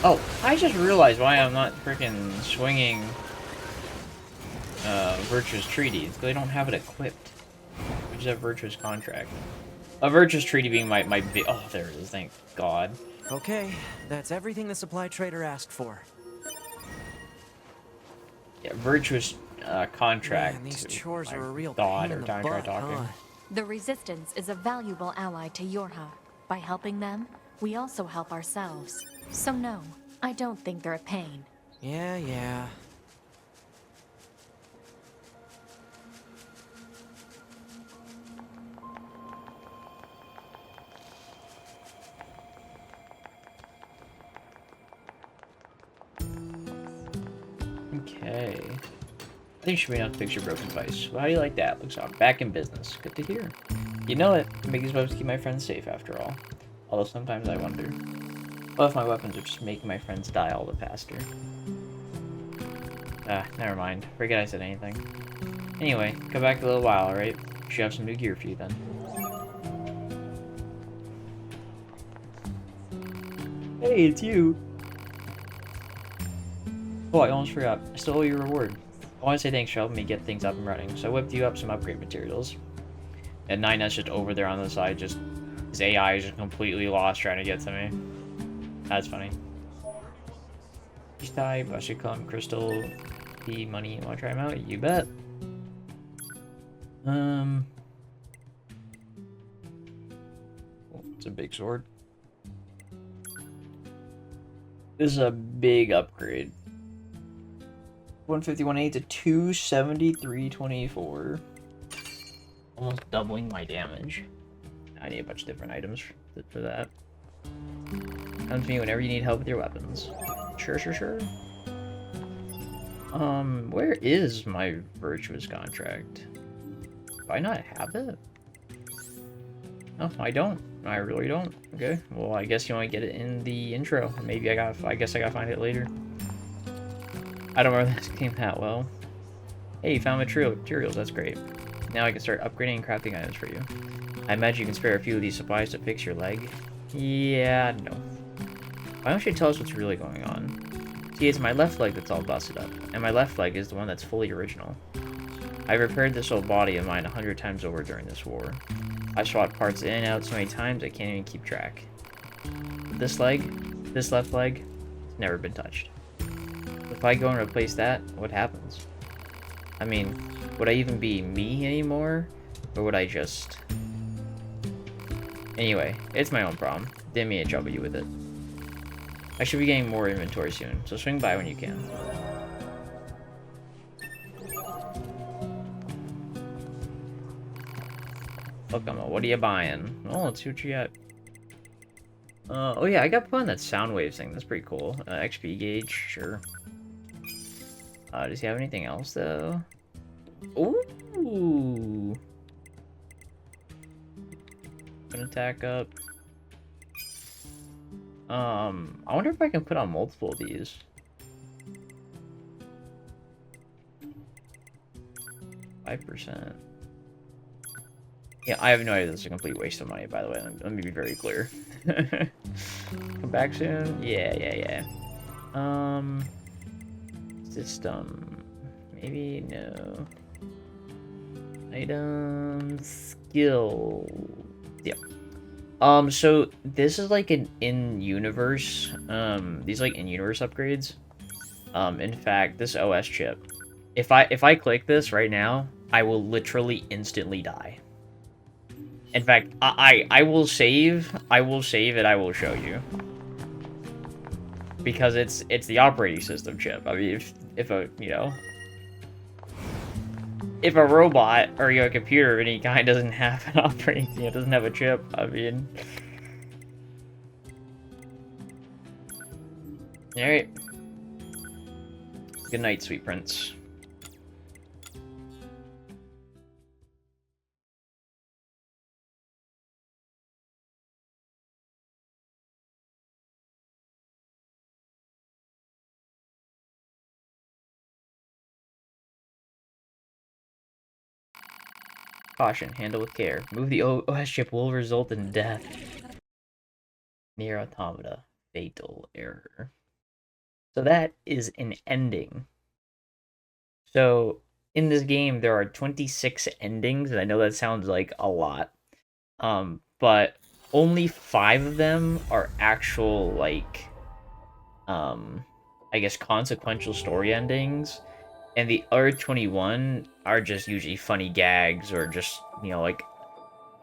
Oh, I just realized why I'm not freaking swinging Virtuous Treaty. It's 'cause I don't have it equipped. I just have Virtuous Contract. A Virtuous Treaty being my big... Oh, there it is, thank God. Okay, that's everything the supply trader asked for. Yeah, Virtuous Contract. Man, these chores My are a real thought pain in every the time I try butt, talking. huh? The Resistance is a valuable ally to Yorha. By helping them, we also help ourselves. So no, I don't think they're a pain. Yeah. Okay. I think you should be enough to fix your broken device. Well, how do you like that? Looks like I'm back in business. Good to hear. You know it. I make these weapons to keep my friends safe, after all. Although sometimes I wonder, what if my weapons are just making my friends die all the faster? Never mind. Forget I said anything. Anyway, come back in a little while, alright? Should have some new gear for you then. Hey, it's you! Oh, I almost forgot. I still owe you a reward. I want to say thanks for helping me get things up and running, so I whipped you up some upgrade materials. And 9S just over there on the side, just... his AI is just completely lost trying to get to me. That's funny. Type, Ashicon, Crystal, XP money. You want to try them out? You bet. Oh, it's a big sword. This is a big upgrade. 151.8 to 273.24. Almost doubling my damage. I need a bunch of different items for that. Come to me whenever you need help with your weapons. Sure, sure, sure. Where is my virtuous contract? Do I not have it? No, I don't. I really don't. Okay. Well, I guess you only get it in the intro. Maybe I guess I gotta find it later. I don't remember this game that well. Hey, you found materials. That's great. Now I can start upgrading and crafting items for you. I imagine you can spare a few of these supplies to fix your leg. Yeah, no. Why don't you tell us what's really going on? See, it's my left leg that's all busted up, and my left leg is the one that's fully original. I repaired this old body of mine 100 times over during this war. I swapped parts in and out so many times I can't even keep track. But this left leg, it's never been touched. If I go and replace that, what happens? I mean, would I even be me anymore? Or would I just... Anyway, it's my own problem. Didn't mean to trouble you with it. I should be getting more inventory soon, so swing by when you can. Look, Emma, what are you buying? Oh, let's see what you got. Oh yeah, I got put on that sound waves thing. That's pretty cool. XP gauge, sure. Does he have anything else though? Ooh. An attack up. I wonder if I can put on multiple of these. %. Yeah, I have no idea. This is a complete waste of money, by the way. Let me be very clear. Come back soon? Yeah. System. Maybe no. Items. Skill. Yeah. So this is like an in-universe, these like in-universe upgrades. In fact, this OS chip, if I click this right now, I will literally instantly die. In fact, I will save, and I will show you. Because it's the operating system chip. I mean, if a, you know, if a robot or a computer of any kind doesn't have an operating, doesn't have a chip, I mean. Alright. Good night, sweet prince. Caution, handle with care. Move the OS chip will result in death. Nier Automata. Fatal error. So that is an ending. So, in this game, there are 26 endings, and I know that sounds like a lot. But only 5 of them are actual, like, I guess consequential story endings. And the other 21 are just usually funny gags or just, like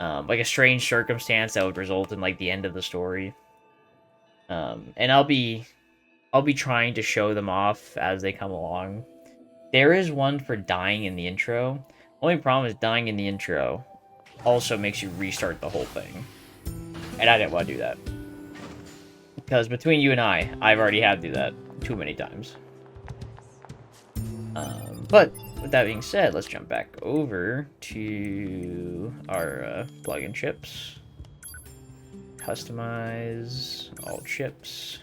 a strange circumstance that would result in, like, the end of the story. And I'll be trying to show them off as they come along. There is one for dying in the intro. Only problem is dying in the intro also makes you restart the whole thing. And I didn't want to do that. Because between you and I've already had to do that too many times. But with that being said, let's jump back over to our plugin chips. Customize all chips.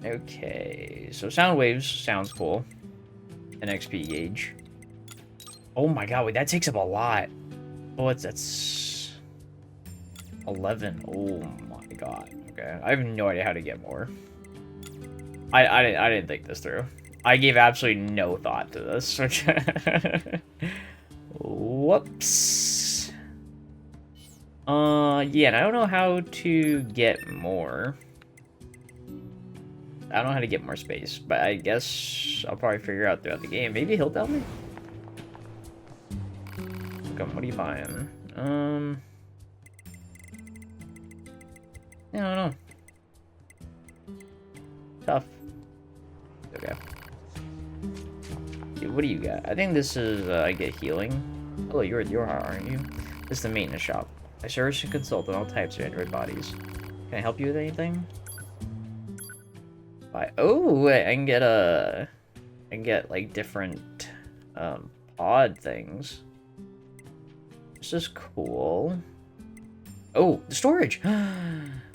Okay, so sound waves sounds cool. An XP gauge. Oh my god, wait, that takes up a lot. Oh, that's 11. Oh my god. Okay, I have no idea how to get more. I didn't think this through. I gave absolutely no thought to this. Whoops. Yeah, and I don't know how to get more. I don't know how to get more space, but I guess I'll probably figure out throughout the game. Maybe he'll tell me. Come, what are you buying? I don't know. Tough. Okay. Dude, what do you got? I think this is, I get healing. Oh, you're hard, aren't you? This is the maintenance shop. I service and consult on all types of android bodies. Can I help you with anything? Bye. Oh, wait, I can get like different, pod things. This is cool. Oh, the storage!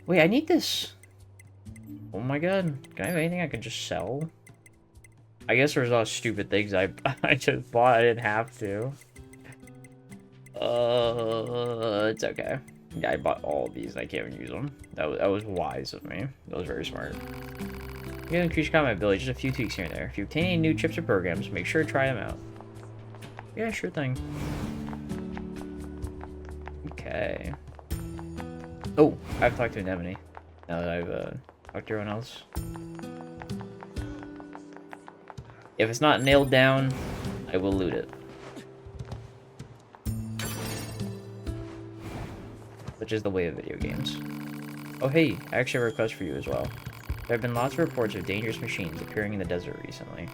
Wait, I need this. Oh my god. Can I have anything I can just sell? I guess there's a lot of stupid things I just bought. I didn't have to. It's okay. Yeah, I bought all of these and I can't even use them. That was wise of me. That was very smart. You can increase combat ability, just a few tweaks here and there. If you obtain any new chips or programs, make sure to try them out. Yeah, sure thing. Okay. Oh, I have talked to Anemone. Now that I've talked to everyone else. If it's not nailed down, I will loot it. Which is the way of video games. Oh hey, I actually have a request for you as well. There have been lots of reports of dangerous machines appearing in the desert recently.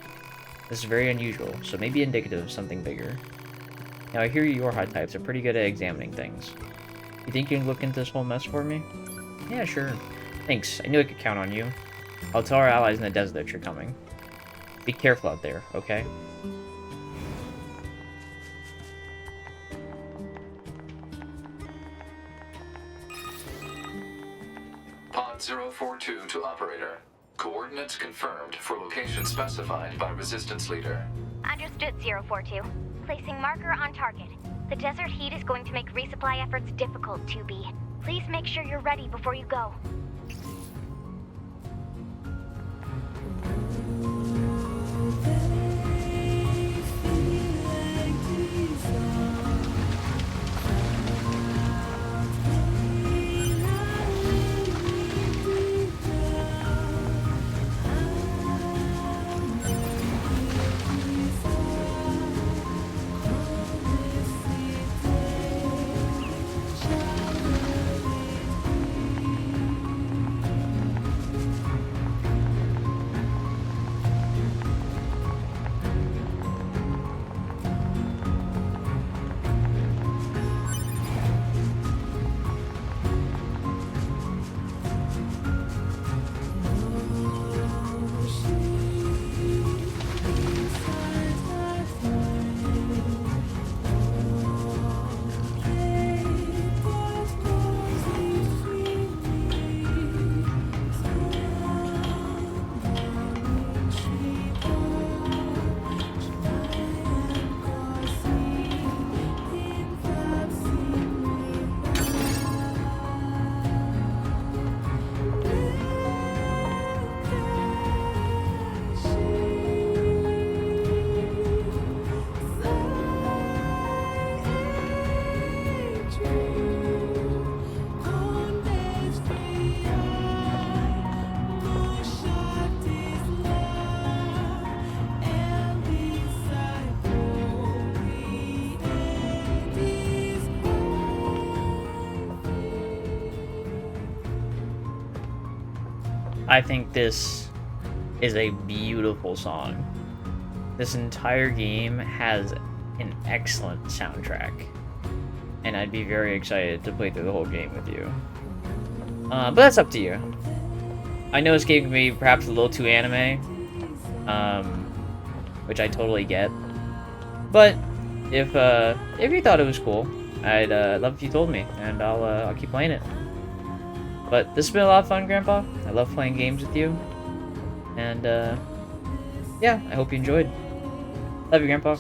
This is very unusual, so maybe indicative of something bigger. Now I hear your high types are pretty good at examining things. You think you can look into this whole mess for me? Yeah, sure. Thanks, I knew I could count on you. I'll tell our allies in the desert that you're coming. Be careful out there, okay? Pod 042 to operator. Coordinates confirmed for location specified by Resistance Leader. Understood, 042. Placing marker on target. The desert heat is going to make resupply efforts difficult, 2B. Please make sure you're ready before you go. I think this is a beautiful song. This entire game has an excellent soundtrack, and I'd be very excited to play through the whole game with you. But that's up to you. I know this game can be perhaps a little too anime, which I totally get. But if you thought it was cool, I'd love if you told me, and I'll keep playing it. But this has been a lot of fun, Grandpa. I love playing games with you. And, yeah, I hope you enjoyed. Love you, Grandpa.